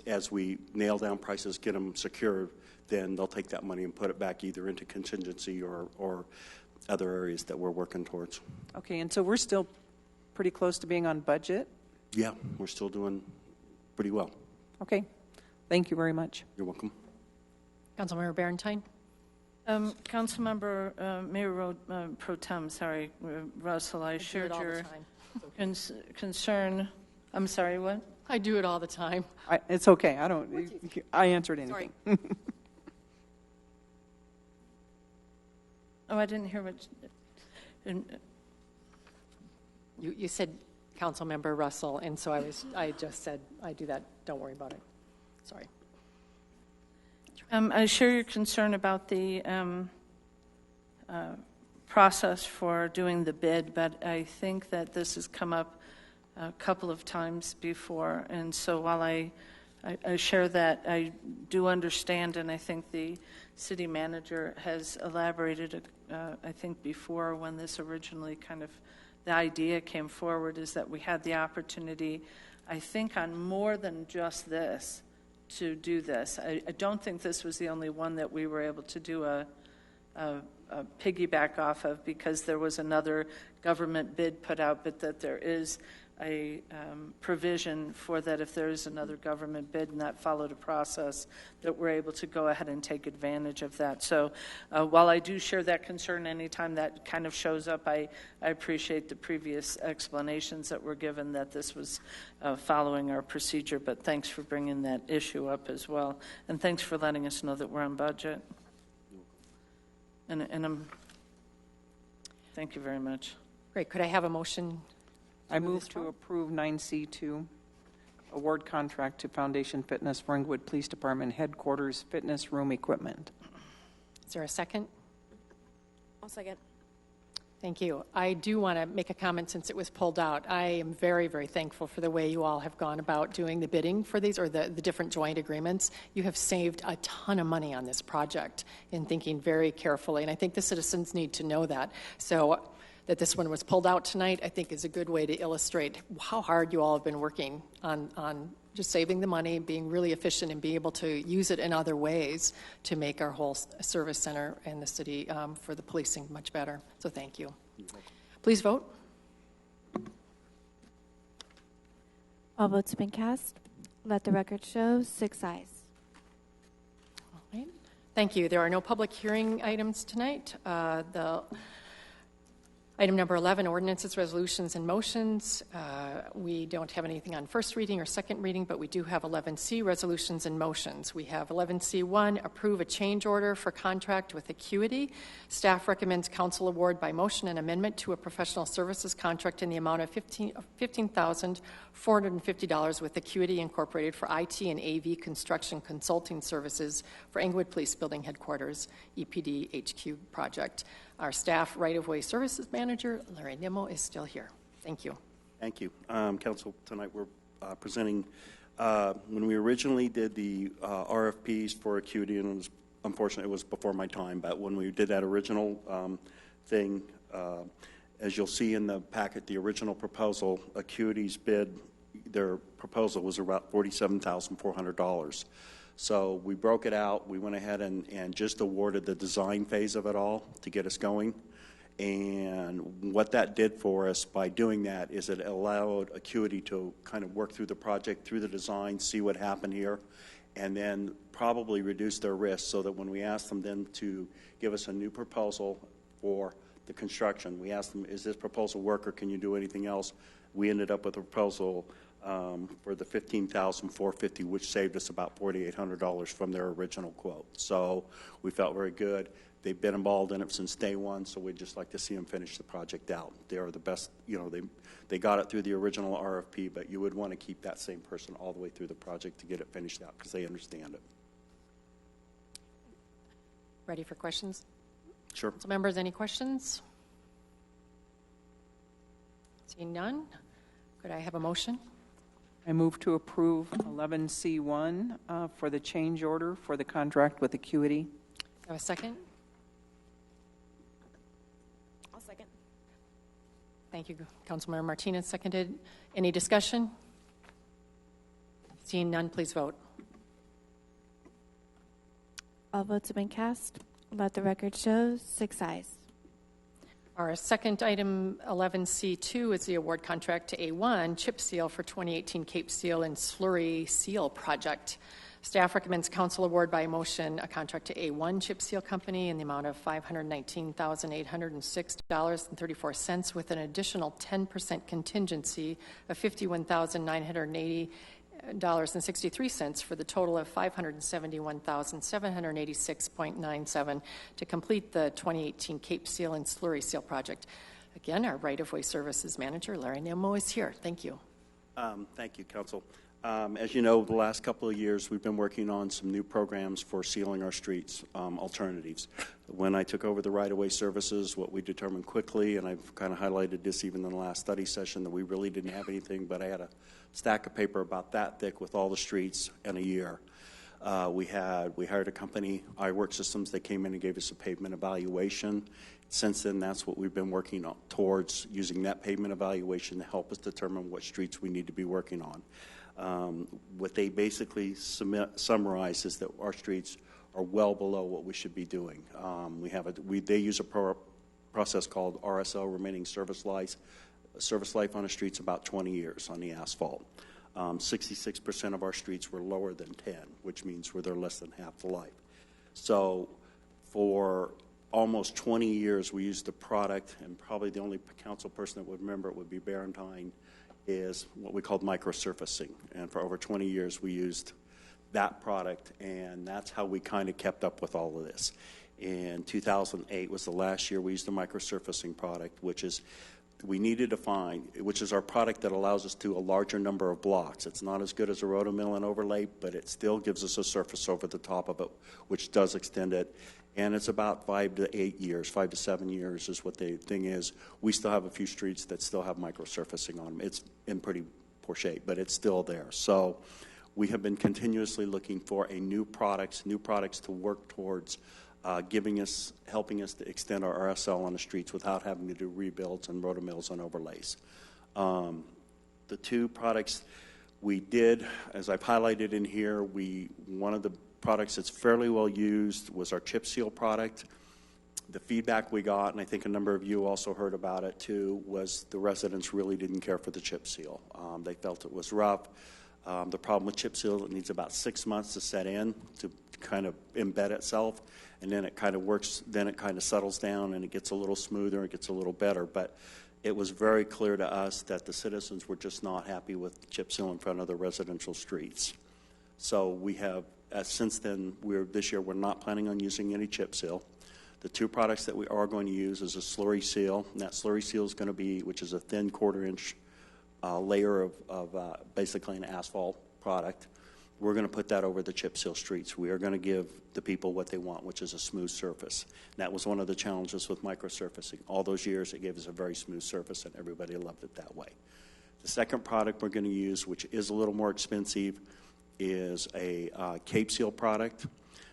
As we nail down prices, get them secured, then they'll take that money and put it back either into contingency or other areas that we're working towards. Okay, and so we're still pretty close to being on budget? Yeah, we're still doing pretty well. Okay, thank you very much. You're welcome. Councilmember Barentine. Councilmember Mayor Pro Tem, Russell, I shared your concern. I'm sorry, what? I do it all the time. It's okay. I answered anything. Oh, I didn't hear what. You said Councilmember Russell, and so I just said I do that. Don't worry about it. Sorry. I share your concern about the process for doing the bid, but I think that this has come up a couple of times before, and so while I share that, I do understand, and I think the city manager has elaborated, I think before when this originally the idea came forward, is that we had the opportunity, I think, on more than just this, to do this. I don't think this was the only one that we were able to do a piggyback off of, because there was another government bid put out, but that there is a provision for that if there is another government bid and that followed a process, that we're able to go ahead and take advantage of that. So while I do share that concern anytime that kind of shows up, I appreciate the previous explanations that were given that this was following our procedure, but thanks for bringing that issue up as well. And thanks for letting us know that we're on budget. And thank you very much. Great. Could I have a motion? I move to approve 9C2, award contract to Foundation Fitness for Englewood Police Department headquarters fitness room equipment. Is there a second? I'll second. Thank you. I do want to make a comment since it was pulled out. I am very, very thankful for the way you all have gone about doing the bidding for these, or the different joint agreements. You have saved a ton of money on this project in thinking very carefully, and I think the citizens need to know that. So that this one was pulled out tonight, I think, is a good way to illustrate how hard you all have been working on just saving the money, being really efficient, and being able to use it in other ways to make our whole service center and the city for the policing much better. So thank you. Please vote. All votes have been cast. Let the record show 6 ayes. All right. Thank you. There are no public hearing items tonight. Item number 11, ordinances, resolutions, and motions. We don't have anything on first reading or second reading, but we do have 11C, resolutions and motions. We have 11C1, approve a change order for contract with Acuity. Staff recommends council award by motion and amendment to a professional services contract in the amount of $15,450 with Acuity Incorporated for IT and AV construction consulting services for Englewood Police Building Headquarters, EPD HQ project. Our staff right-of-way services manager, Larry Nimmo, is still here. Thank you. Thank you. Council, tonight we're presenting, when we originally did the RFPs for Acuity, and it was, unfortunately it was before my time, but when we did that original thing, as you'll see in the packet, the original proposal, Acuity's bid, their proposal was about $47,400. So we broke it out. We went ahead and just awarded the design phase of it all to get us going. And what that did for us by doing that is it allowed Acuity to kind of work through the project, through the design, see what happened here, and then probably reduce their risk so that when we asked them then to give us a new proposal for the construction, we asked them, is this proposal work or can you do anything else? We ended up with a proposal for the $15,450, which saved us about $4,800 from their original quote. So we felt very good. They've been involved in it since day one, so we'd just like to see them finish the project out. They are the best, you know, they got it through the original RFP, but you would want to keep that same person all the way through the project to get it finished out because they understand it. Ready for questions? Sure. So members, any questions? Seeing none, could I have a motion? I move to approve 11C1 for the change order for the contract with Acuity. Have a second? I'll second. Thank you, Councilmember Martinez, seconded. Any discussion? Seeing none, please vote. All votes have been cast. Let the record show 6 ayes. Our second item, 11C2, is the award contract to A1 Chip Seal for 2018 Cape Seal and Slurry Seal Project. Staff recommends council award by motion a contract to A1 Chip Seal Company in the amount of $519,806.34 with an additional 10% contingency of $51,980.63 for the total of $571,786.97 to complete the 2018 Cape Seal and Slurry Seal project. Again, our right-of-way services manager, Larry Nemo, is here. Thank you. Thank you, Council. As you know, the last couple of years, we've been working on some new programs for sealing our streets, alternatives. When I took over the right-of-way services, what we determined quickly, and I've kind of highlighted this even in the last study session, that we really didn't have anything, but I had a stack of paper about that thick with all the streets in a year. We hired a company, iWork Systems. They came in and gave us a pavement evaluation. Since then, that's what we've been working on, towards using that pavement evaluation to help us determine what streets we need to be working on. What they basically summarize is that our streets are well below what we should be doing. They use a process called RSL, remaining service life. Service life on a street's about 20 years on the asphalt. 66% of our streets were lower than 10, which means they're less than half the life. So for almost 20 years, we used the product, and probably the only council person that would remember it would be Barentine, is what we called microsurfacing. And for over 20 years, we used that product, and that's how we kind of kept up with all of this. In 2008 was the last year we used the microsurfacing product, which is we needed to find, which is our product that allows us to do a larger number of blocks. It's not as good as a rotomill and overlay, but it still gives us a surface over the top of it, which does extend it. And it's about 5 to 8 years, 5 to 7 years is what the thing is. We still have a few streets that still have microsurfacing on them. It's in pretty poor shape, but it's still there. So we have been continuously looking for new products to work towards helping us to extend our RSL on the streets without having to do rebuilds and rotomills and overlays. The two products we did, as I've highlighted in here, one of the products that's fairly well used was our chip seal product. The feedback we got, and I think a number of you also heard about it too, was the residents really didn't care for the chip seal. They felt it was rough. The problem with chip seal, it needs about 6 months to set in, to kind of embed itself, and then it kind of works, then it kind of settles down and it gets a little smoother, it gets a little better. But it was very clear to us that the citizens were just not happy with chip seal in front of the residential streets. So we have, since then, this year we're not planning on using any chip seal. The two products that we are going to use is a slurry seal, and that slurry seal is going to be, which is a thin 1/4 inch layer of basically an asphalt product. We're going to put that over the chip seal streets. We are going to give the people what they want, which is a smooth surface. And that was one of the challenges with microsurfacing. All those years, it gave us a very smooth surface, and everybody loved it that way. The second product we're going to use, which is a little more expensive, is a Cape Seal product.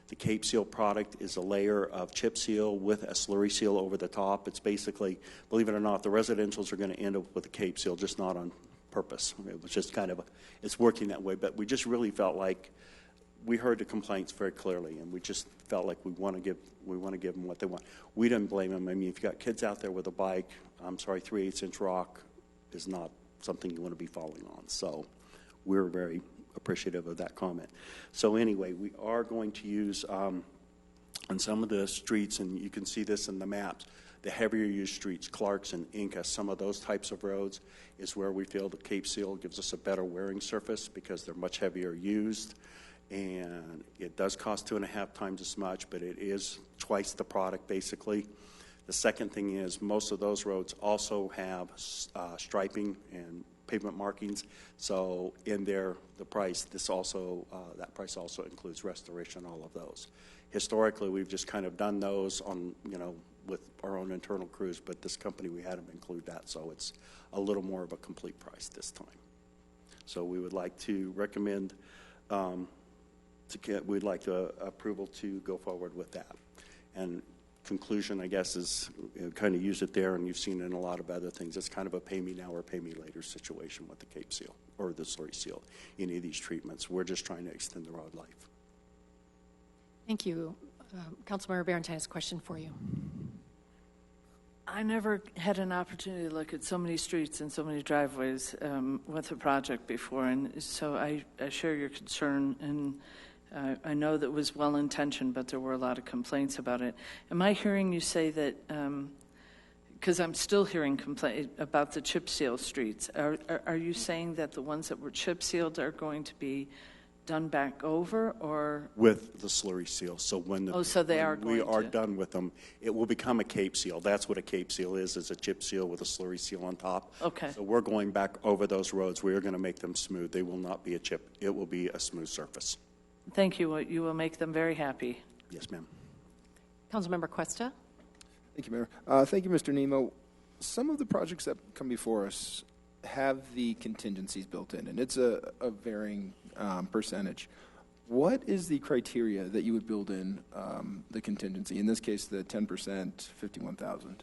The Cape Seal product is a layer of chip seal with a slurry seal over the top. It's basically, believe it or not, the residentials are going to end up with a Cape Seal, just not on purpose. It was just kind of, it's working that way. But we just really felt like we heard the complaints very clearly, and we just felt like we want to give them what they want. We didn't blame them. I mean, if you got kids out there with a bike, I'm sorry, 3/8 inch rock is not something you want to be falling on. So we're very appreciative of that comment. So anyway, we are going to use on some of the streets, and you can see this in the maps, the heavier used streets, Clarkson, Inca, some of those types of roads is where we feel the Cape Seal gives us a better wearing surface because they're much heavier used, and it does cost 2.5 times as much, but it is twice the product basically. The second thing is most of those roads also have striping and pavement markings. So in there, the price, that price also includes restoration, all of those. Historically, we've just kind of done those on, with our own internal crews, but this company, we had them include that, so it's a little more of a complete price this time. So we would like to recommend, we'd like approval to go forward with that. And conclusion, I guess, is kind of use it there, and you've seen it in a lot of other things. It's kind of a pay me now or pay me later situation with the Cape Seal or the slurry seal, any of these treatments. We're just trying to extend the road life. Thank you. Councilmember Barentine has a question for you. I never had an opportunity to look at so many streets and so many driveways with a project before, and so I share your concern, and I know that was well-intentioned, but there were a lot of complaints about it. Am I hearing you say that, because I'm still hearing complaints about the chip seal streets, are you saying that the ones that were chip sealed are going to be done back over, or with the slurry seal? So when we are done with them, it will become a Cape Seal. That's what a Cape Seal is a chip seal with a slurry seal on top. Okay. So we're going back over those roads. We are going to make them smooth. They will not be a chip. It will be a smooth surface. Thank you. You will make them very happy. Yes, ma'am. Councilmember Cuesta. Thank you, Mayor. Thank you, Mr. Nemo. Some of the projects that come before us have the contingencies built in, and it's a varying percentage. What is the criteria that you would build in the contingency? In this case, the 10%, $51,000.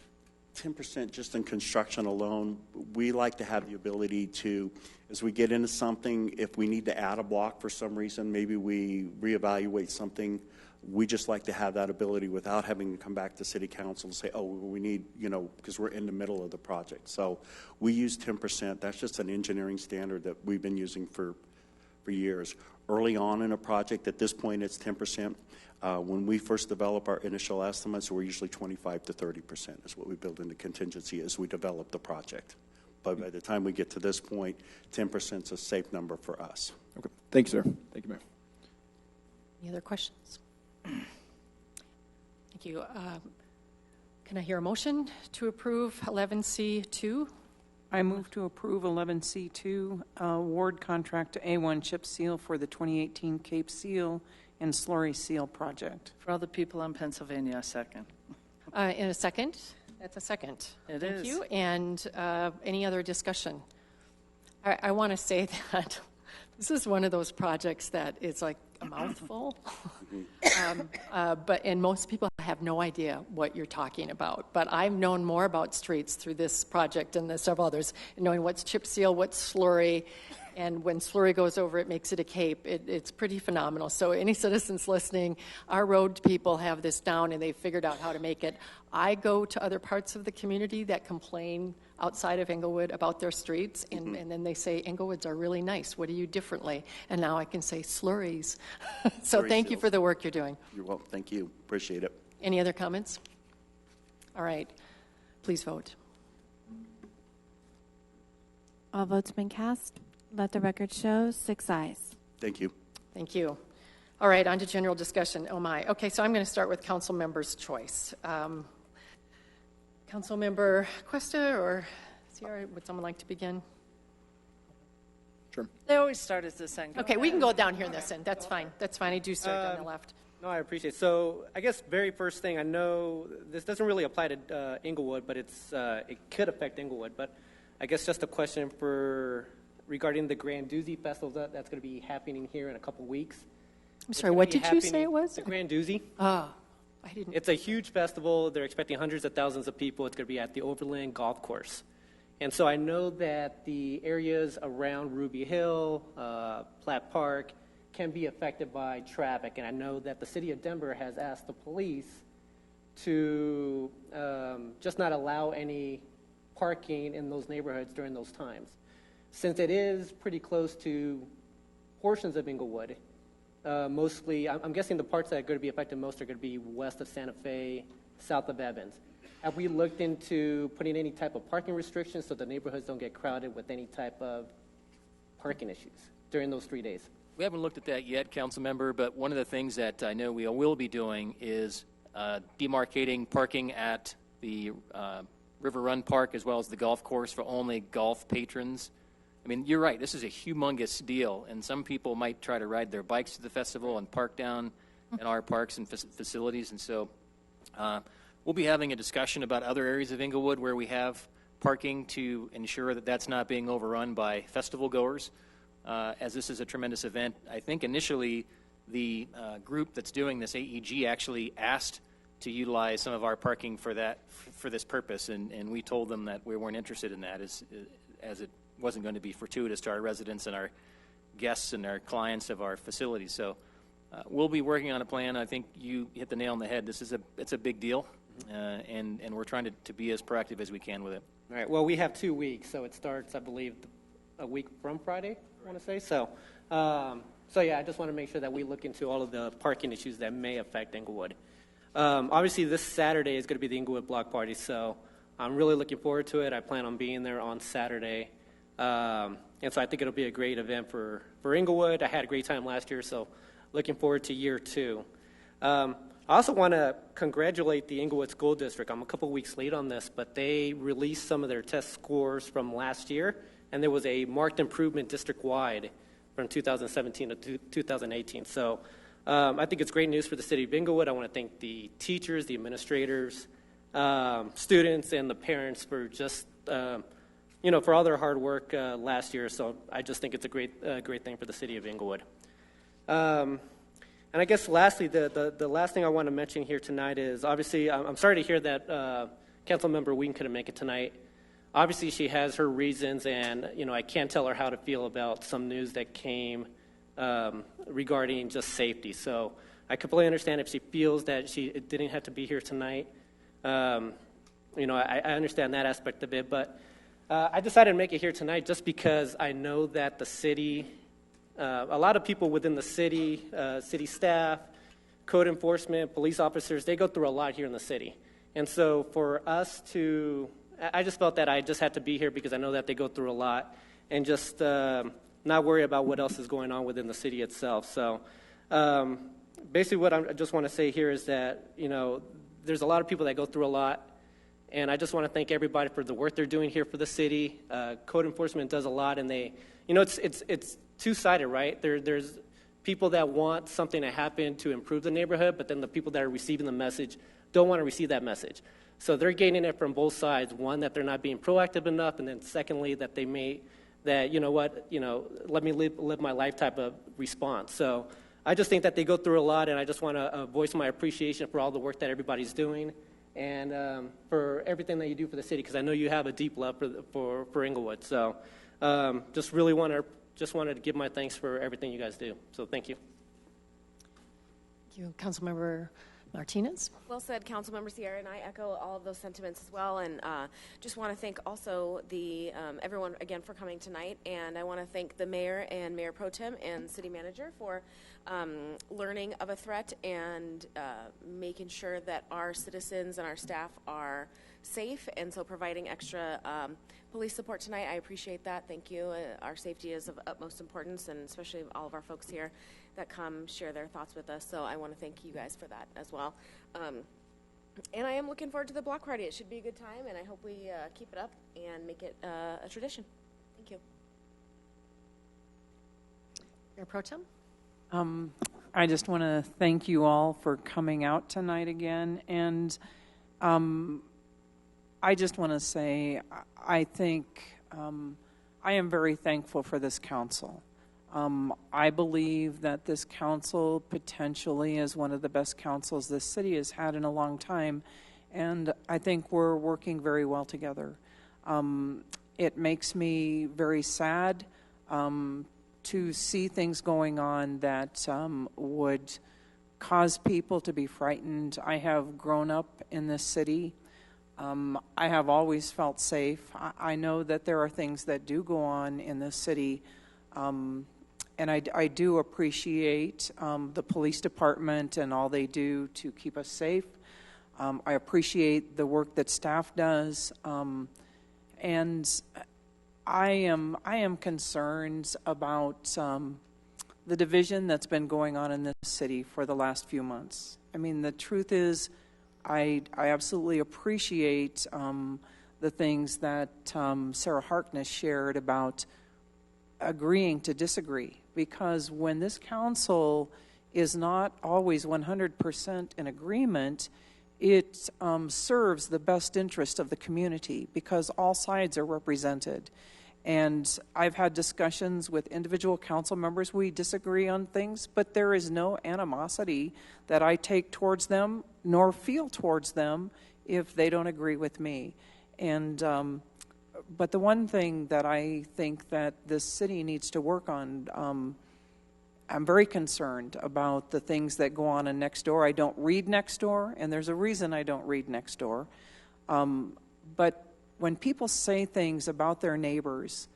10% just in construction alone. We like to have the ability to, as we get into something, if we need to add a block for some reason, maybe we reevaluate something, we just like to have that ability without having to come back to City Council and say, oh, we need, because we're in the middle of the project. So we use 10%. That's just an engineering standard that we've been using for years. Early on in a project, at this point, it's 10%. When we first develop our initial estimates, we're usually 25 to 30% is what we build into contingency as we develop the project. But by the time we get to this point, 10% is a safe number for us. Okay. Thank you, sir. Thank you, Mayor. Any other questions? Thank you. Can I hear a motion to approve 11C2? I move to approve 11C2 award contract to A1 Chip Seal for the 2018 Cape Seal and Slurry Seal project. For all the people in Pennsylvania, a second. In a second. That's a second. Thank is. You. And any other discussion? I want to say that this is one of those projects that is like a mouthful, and most people have no idea what you're talking about. But I've known more about streets through this project and the several others, knowing what's chip seal, what's slurry, and when slurry goes over, it makes it a cape. It's pretty phenomenal. So any citizens listening, our road people have this down, and they've figured out how to make it. I go to other parts of the community that complain outside of Englewood about their streets, and then they say, Englewoods are really nice. What do you differently? And now I can say slurries. So thank you for the work you're doing. You're welcome. Thank you. Appreciate it. Any other comments? All right. Please vote. All votes been cast. Let the record show 6 ayes. Thank you. Thank you. All right, on to general discussion. Oh, my. Okay, so I'm going to start with council members' choice. Council member Cuesta or Sierra, would someone like to begin? Sure. They always start at this end. Okay, we can go down here in this end. That's fine. That's fine. I do start down the left. No, I appreciate it. So I guess very first thing, I know this doesn't really apply to Englewood, but it could affect Englewood. But I guess just a question regarding the Grand Doozy Festival that's going to be happening here in a couple weeks. I'm sorry, what did you say it was? The Grand Doozy. Oh, I didn't. It's a huge festival. They're expecting hundreds of thousands of people. It's going to be at the Overland Golf Course. And so I know that the areas around Ruby Hill, Platt Park, can be affected by traffic. And I know that the city of Denver has asked the police to just not allow any parking in those neighborhoods during those times. Since it is pretty close to portions of Englewood, mostly, I'm guessing the parts that are going to be affected most are going to be west of Santa Fe, south of Evans. Have we looked into putting any type of parking restrictions so the neighborhoods don't get crowded with any type of parking issues during those 3 days? We haven't looked at that yet, council member, but one of the things that I know we will be doing is demarcating parking at the River Run Park as well as the golf course for only golf patrons. mean, you're right. This is a humongous deal, and some people might try to ride their bikes to the festival and park down in our parks and facilities. And so we'll be having a discussion about other areas of Englewood where we have parking to ensure that that's not being overrun by festival goers. As this is a tremendous event, I think initially the group that's doing this, AEG, actually asked to utilize some of our parking for this purpose, and we told them that we weren't interested in that, as it wasn't going to be fortuitous to our residents and our guests and our clients of our facilities. So we'll be working on a plan. I think you hit the nail on the head. It's a big deal, and we're trying to be as proactive as we can with it. All right. Well, we have 2 weeks, so it starts, I believe, a week from Friday, I want to say. So yeah, I just want to make sure that we look into all of the parking issues that may affect Englewood. Obviously, this Saturday is going to be the Englewood Block Party, so I'm really looking forward to it. I plan on being there on Saturday. And so I think it'll be a great event for Englewood. I had a great time last year, so looking forward to year 2. I also want to congratulate the Englewood School District. I'm a couple weeks late on this, but they released some of their test scores from last year, and there was a marked improvement district-wide from 2017 to 2018. So I think it's great news for the city of Englewood. I want to thank the teachers, the administrators, students, and the parents for just for all their hard work last year. So I just think it's a great thing for the city of Englewood. And I guess lastly, the last thing I want to mention here tonight is, obviously, I'm sorry to hear that Councilmember Whedon couldn't make it tonight. Obviously, she has her reasons, and I can't tell her how to feel about some news that came regarding just safety. So I completely understand if she feels that she didn't have to be here tonight. I understand that aspect of it, but I decided to make it here tonight just because I know that the city, a lot of people within the city, city staff, code enforcement, police officers, they go through a lot here in the city. And so for us I just felt that I just had to be here because I know that they go through a lot and just not worry about what else is going on within the city itself. So basically what I just want to say here is that, there's a lot of people that go through a lot. And I just want to thank everybody for the work they're doing here for the city. Code enforcement does a lot, and they, it's two-sided, right? There's people that want something to happen to improve the neighborhood, but then the people that are receiving the message don't want to receive that message. So they're gaining it from both sides. One, that they're not being proactive enough, and then secondly, that they let me live my life type of response. So I just think that they go through a lot, and I just want to voice my appreciation for all the work that everybody's doing. And for everything that you do for the city, because I know you have a deep love for Englewood. So just wanted to give my thanks for everything you guys do. So thank you. Thank you. Councilmember Martinez. Well said, Councilmember Sierra, and I echo all of those sentiments as well. And just want to thank also everyone again for coming tonight. And I want to thank the mayor and Mayor Pro Tem and city manager for learning of a threat and making sure that our citizens and our staff are safe, and so providing extra police support tonight. I appreciate that. Thank you. Our safety is of utmost importance, and especially all of our folks here that come share their thoughts with us. So I want to thank you guys for that as well. And I am looking forward to the block party. It should be a good time, and I hope we keep it up and make it a tradition. Thank you. Mayor Pro Tem. I just want to thank you all for coming out tonight again. And I just want to say I think I am very thankful for this council. I believe that this council potentially is one of the best councils this city has had in a long time, and I think we're working very well together. It makes me very sad to see things going on that would cause people to be frightened. I have grown up in this city. I have always felt safe. I know that there are things that do go on in this city, and I do appreciate the police department and all they do to keep us safe. I appreciate the work that staff does, and I am concerned about the division that's been going on in this city for the last few months. I mean, the truth is, I absolutely appreciate the things that Sara Harkness shared about agreeing to disagree, because when this council is not always 100% in agreement, it serves the best interest of the community because all sides are represented. And I've had discussions with individual council members. We disagree on things, but there is no animosity that I take towards them nor feel towards them if they don't agree with me. And but the one thing that I think that this city needs to work on, I'm very concerned about the things that go on in Nextdoor. I don't read Nextdoor, and there's a reason I don't read Nextdoor. But when people say things about their neighbors,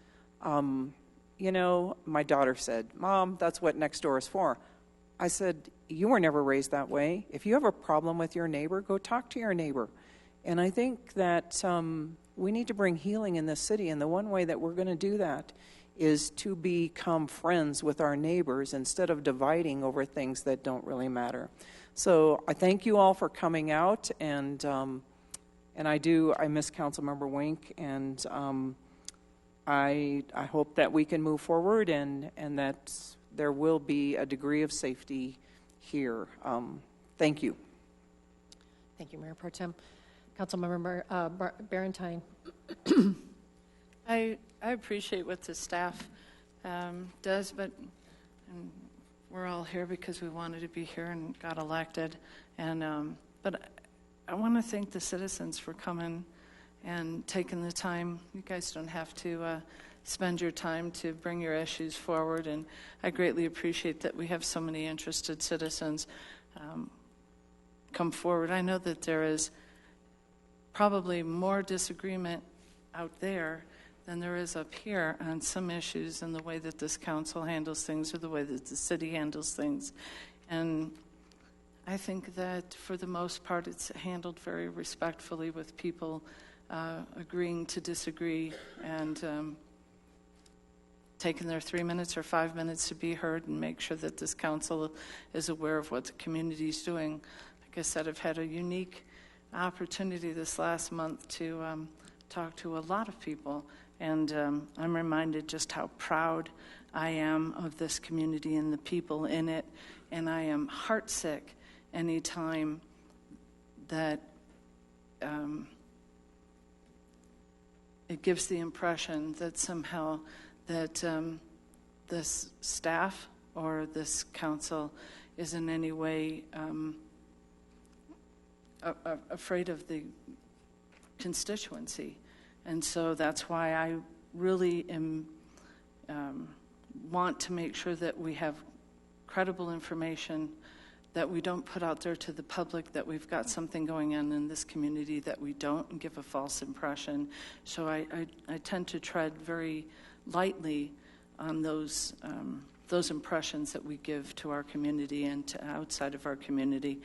you know, my daughter said, "Mom, that's what Nextdoor is for." I said, "You were never raised that way. If you have a problem with your neighbor, go talk to your neighbor." And I think that we need to bring healing in this city, and the one way that we're going to do that is to become friends with our neighbors instead of dividing over things that don't really matter. So I thank you all for coming out, and I miss Councilmember Wink, and I hope that we can move forward and that there will be a degree of safety here. Thank you. Thank you, Mayor Pro Tem. Councilmember Barentine. I appreciate what the staff does, but we're all here because we wanted to be here and got elected. And but I want to thank the citizens for coming and taking the time. You guys don't have to spend your time to bring your issues forward, and I greatly appreciate that we have so many interested citizens come forward. I know that there is probably more disagreement out there than there is up here on some issues and the way that this council handles things or the way that the city handles things. And I think that for the most part it's handled very respectfully with people agreeing to disagree and taking their 3 minutes or 5 minutes to be heard and make sure that this council is aware of what the community is doing. Like I said, I've had a unique opportunity this last month to talk to a lot of people, and I'm reminded just how proud I am of this community and the people in it, and I am heartsick anytime that it gives the impression that somehow that this staff or this council is in any way afraid of the constituency. And so that's why I really want to make sure that we have credible information, that we don't put out there to the public that we've got something going on in this community that we don't, and give a false impression. So I tend to tread very lightly on those impressions that we give to our community and to outside of our community.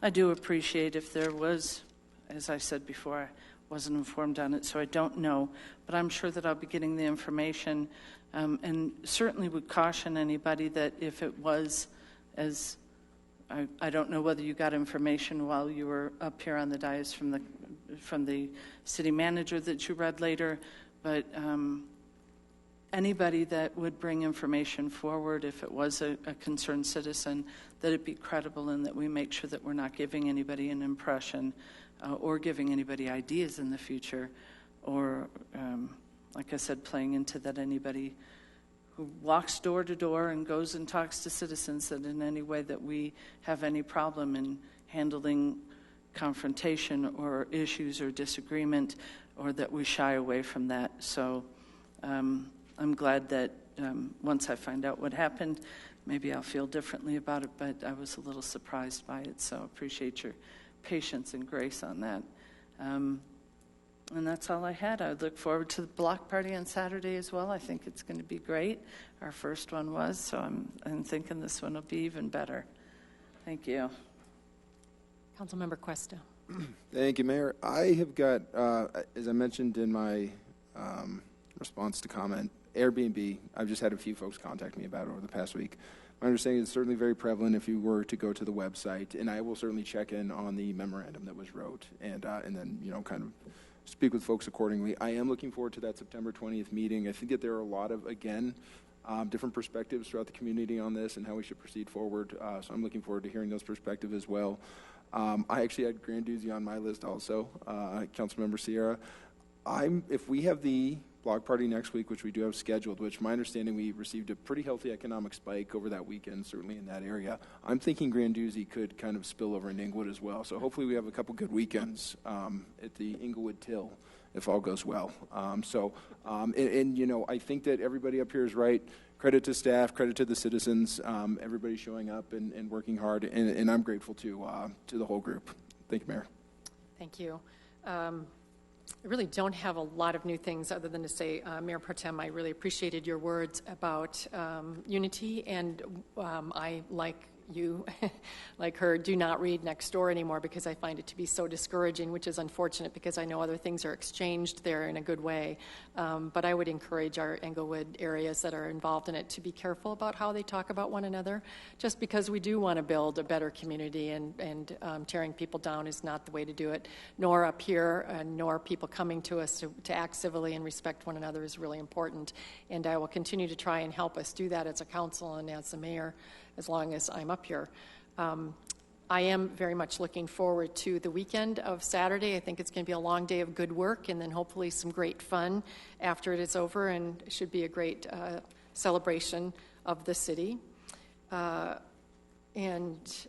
I do appreciate if there was, as I said before, I wasn't informed on it, so I don't know, but I'm sure that I'll be getting the information, and certainly would caution anybody that if it was, as I don't know whether you got information while you were up here on the dais from the city manager that you read later, but anybody that would bring information forward, if it was a concerned citizen, that it be credible and that we make sure that we're not giving anybody an impression or giving anybody ideas in the future, or, like I said, playing into that anybody who walks door to door and goes and talks to citizens, that in any way that we have any problem in handling confrontation or issues or disagreement, or that we shy away from that. So I'm glad that once I find out what happened, maybe I'll feel differently about it, but I was a little surprised by it, so appreciate your patience and grace on that. And that's all I had. I look forward to the block party on Saturday as well. I think it's going to be great. Our first one was, so I'm thinking this one will be even better. Thank you. Councilmember Cuesta. Thank you, Mayor. I have got, as I mentioned in my response to comment, Airbnb. I've just had a few folks contact me about it over the past week. My understanding is it's certainly very prevalent if you were to go to the website, and I will certainly check in on the memorandum that was wrote, and then, you know, kind of speak with folks accordingly. I am looking forward to that September 20th meeting. I think that there are a lot of, again, different perspectives throughout the community on this and how we should proceed forward. So I'm looking forward to hearing those perspectives as well. I actually had Grand Doozy on my list also, Councilmember Sierra. If we have the block party next week, which we do have scheduled, which my understanding we received a pretty healthy economic spike over that weekend, certainly in that area. I'm thinking Grand Doozy could kind of spill over in Englewood as well. So hopefully we have a couple good weekends at the Englewood Till, if all goes well. You know, I think that everybody up here is right. Credit to staff, credit to the citizens, everybody showing up and working hard, and I'm grateful to the whole group. Thank you, Mayor. Thank you. I really don't have a lot of new things other than to say, Mayor Pro Tem, I really appreciated your words about unity, and I, like you, like her, do not read next door anymore because I find it to be so discouraging, which is unfortunate because I know other things are exchanged there in a good way. But I would encourage our Englewood areas that are involved in it to be careful about how they talk about one another, just because we do want to build a better community, and tearing people down is not the way to do it, nor up here, nor people coming to us to act civilly and respect one another is really important. And I will continue to try and help us do that as a council and as the mayor, as long as I'm up here. I am very much looking forward to the weekend of Saturday. I think it's going to be a long day of good work and then hopefully some great fun after it is over, and it should be a great celebration of the city. And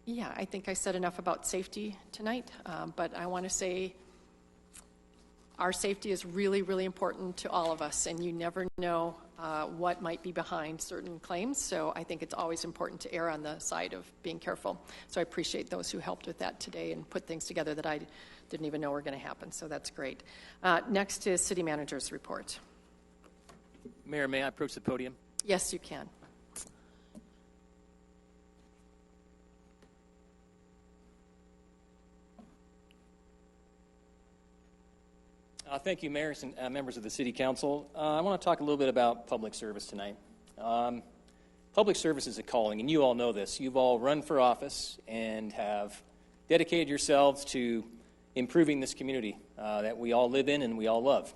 yeah, I think I said enough about safety tonight, but I want to say our safety is really, really important to all of us, and you never know what might be behind certain claims. So I think it's always important to err on the side of being careful. So I appreciate those who helped with that today and put things together that I didn't even know were going to happen. So that's great. Next is City Manager's report. Mayor, may I approach the podium? Yes, you can. Thank you, Mayor and members of the City Council. I want to talk a little bit about public service tonight. Public service is a calling, and you all know this. You've all run for office and have dedicated yourselves to improving this community that we all live in and we all love.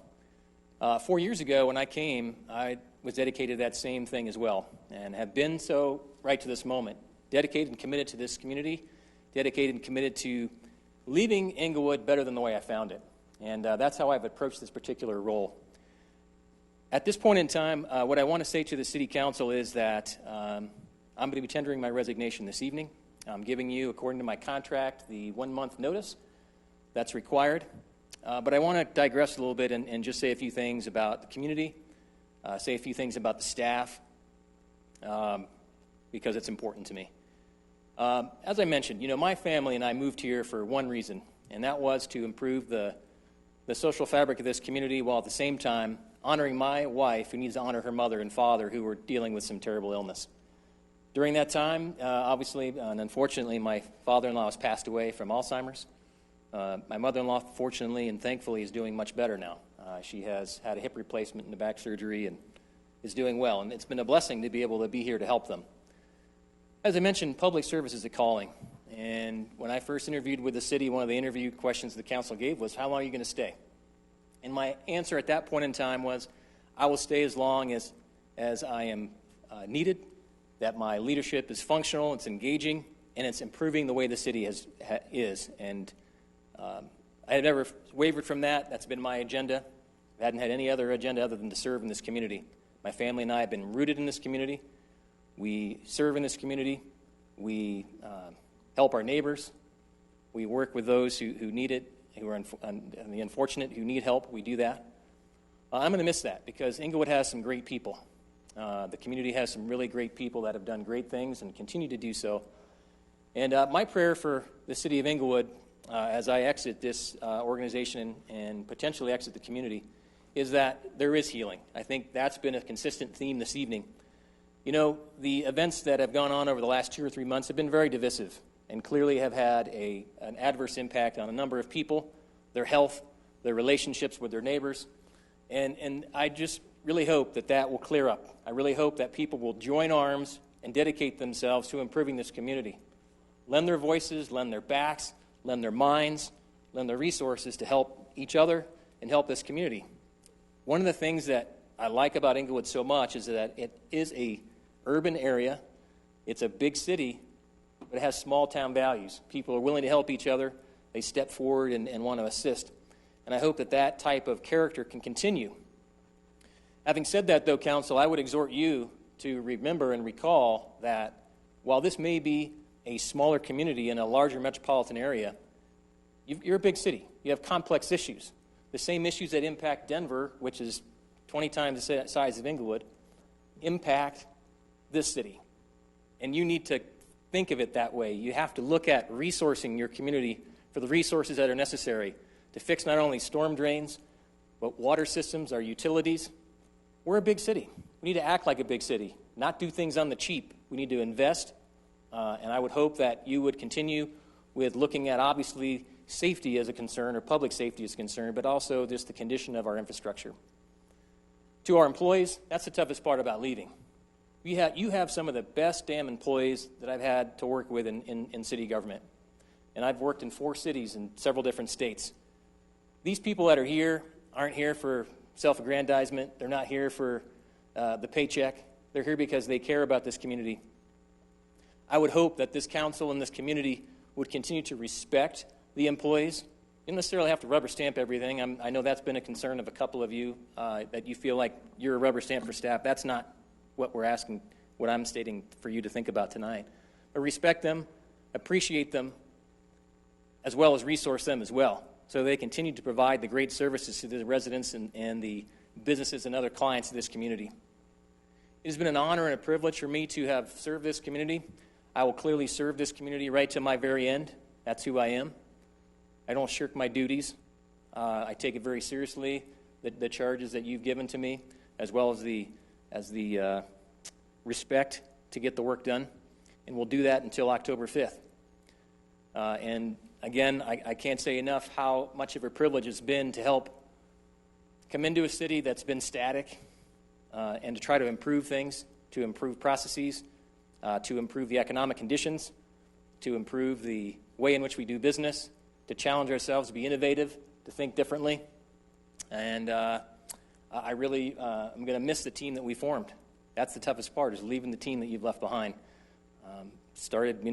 4 years ago when I came, I was dedicated to that same thing as well, and have been so right to this moment. Dedicated and committed to this community, dedicated and committed to leaving Englewood better than the way I found it. And that's how I've approached this particular role. At this point in time, what I want to say to the City Council is that I'm going to be tendering my resignation this evening. I'm giving you, according to my contract, the 1 month notice that's required. But I want to digress a little bit and just say a few things about the community, say a few things about the staff, because it's important to me. As I mentioned, you know, my family and I moved here for one reason, and that was to improve the social fabric of this community while at the same time honoring my wife, who needs to honor her mother and father, who were dealing with some terrible illness. During that time, obviously and unfortunately, my father-in-law has passed away from Alzheimer's. My mother-in-law, fortunately and thankfully, is doing much better now. She has had a hip replacement and a back surgery and is doing well, and it's been a blessing to be able to be here to help them. As I mentioned, public service is a calling. And when I first interviewed with the city, one of the interview questions the council gave was, how long are you going to stay? And my answer at that point in time was, I will stay as long as I am needed, that my leadership is functional, it's engaging, and it's improving the way the city is. And I have never wavered from that. That's been my agenda. I hadn't had any other agenda other than to serve in this community. My family and I have been rooted in this community. We serve in this community. We help our neighbors. We work with those who need it, who are the unfortunate, who need help. We do that. I'm going to miss that because Englewood has some great people. The community has some really great people that have done great things and continue to do so. And my prayer for the city of Englewood as I exit this organization and potentially exit the community is that there is healing. I think that's been a consistent theme this evening. You know, the events that have gone on over the last 2 or 3 months have been very divisive and clearly have had an adverse impact on a number of people, their health, their relationships with their neighbors. And I just really hope that that will clear up. I really hope that people will join arms and dedicate themselves to improving this community. Lend their voices, lend their backs, lend their minds, lend their resources to help each other and help this community. One of the things that I like about Englewood so much is that it is a urban area. It's a big city, but it has small town values. People are willing to help each other. They step forward and want to assist. And I hope that that type of character can continue. Having said that, though, Council, I would exhort you to remember and recall that while this may be a smaller community in a larger metropolitan area, you're a big city. You have complex issues. The same issues that impact Denver, which is 20 times the size of Englewood, impact this city. And you need to think of it that way. You have to look at resourcing your community for the resources that are necessary to fix not only storm drains, but water systems, our utilities. We're a big city. We need to act like a big city, not do things on the cheap. We need to invest, and I would hope that you would continue with looking at, obviously, safety as a concern, or public safety as a concern, but also just the condition of our infrastructure. To our employees, that's the toughest part about leaving. You have some of the best damn employees that I've had to work with in city government. And I've worked in 4 cities in several different states. These people that are here aren't here for self-aggrandizement. They're not here for the paycheck. They're here because they care about this community. I would hope that this council and this community would continue to respect the employees. You don't necessarily have to rubber stamp everything. I know that's been a concern of a couple of you, that you feel like you're a rubber stamp for staff. That's not what we're asking, what I'm stating for you to think about tonight. But respect them, appreciate them, as well as resource them as well, so they continue to provide the great services to the residents and the businesses and other clients of this community. It has been an honor and a privilege for me to have served this community. I will clearly serve this community right to my very end. That's who I am. I don't shirk my duties. I take it very seriously, the charges that you've given to me, as well as the respect to get the work done. And we'll do that until October 5th. And again, I can't say enough how much of a privilege it's been to help come into a city that's been static, and to try to improve things, to improve processes, to improve the economic conditions, to improve the way in which we do business, to challenge ourselves, to be innovative, to think differently. And I really am going to miss the team that we formed. That's the toughest part, is leaving the team that you've left behind. Started,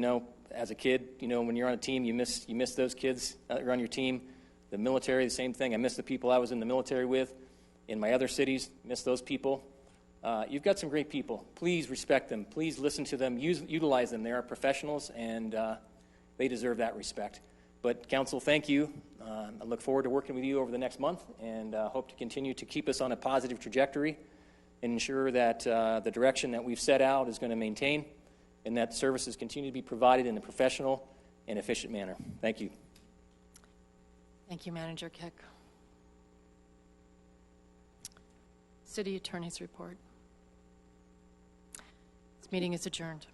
as a kid, when you're on a team, you miss those kids that are on your team. The military, the same thing. I miss the people I was in the military with. In my other cities, miss those people. You've got some great people. Please respect them. Please listen to them. Utilize them. They are professionals, and they deserve that respect. But, Council, thank you. I look forward to working with you over the next month, and hope to continue to keep us on a positive trajectory and ensure that the direction that we've set out is going to maintain, and that services continue to be provided in a professional and efficient manner. Thank you. Thank you, Manager Keck. City Attorney's report. This meeting is adjourned.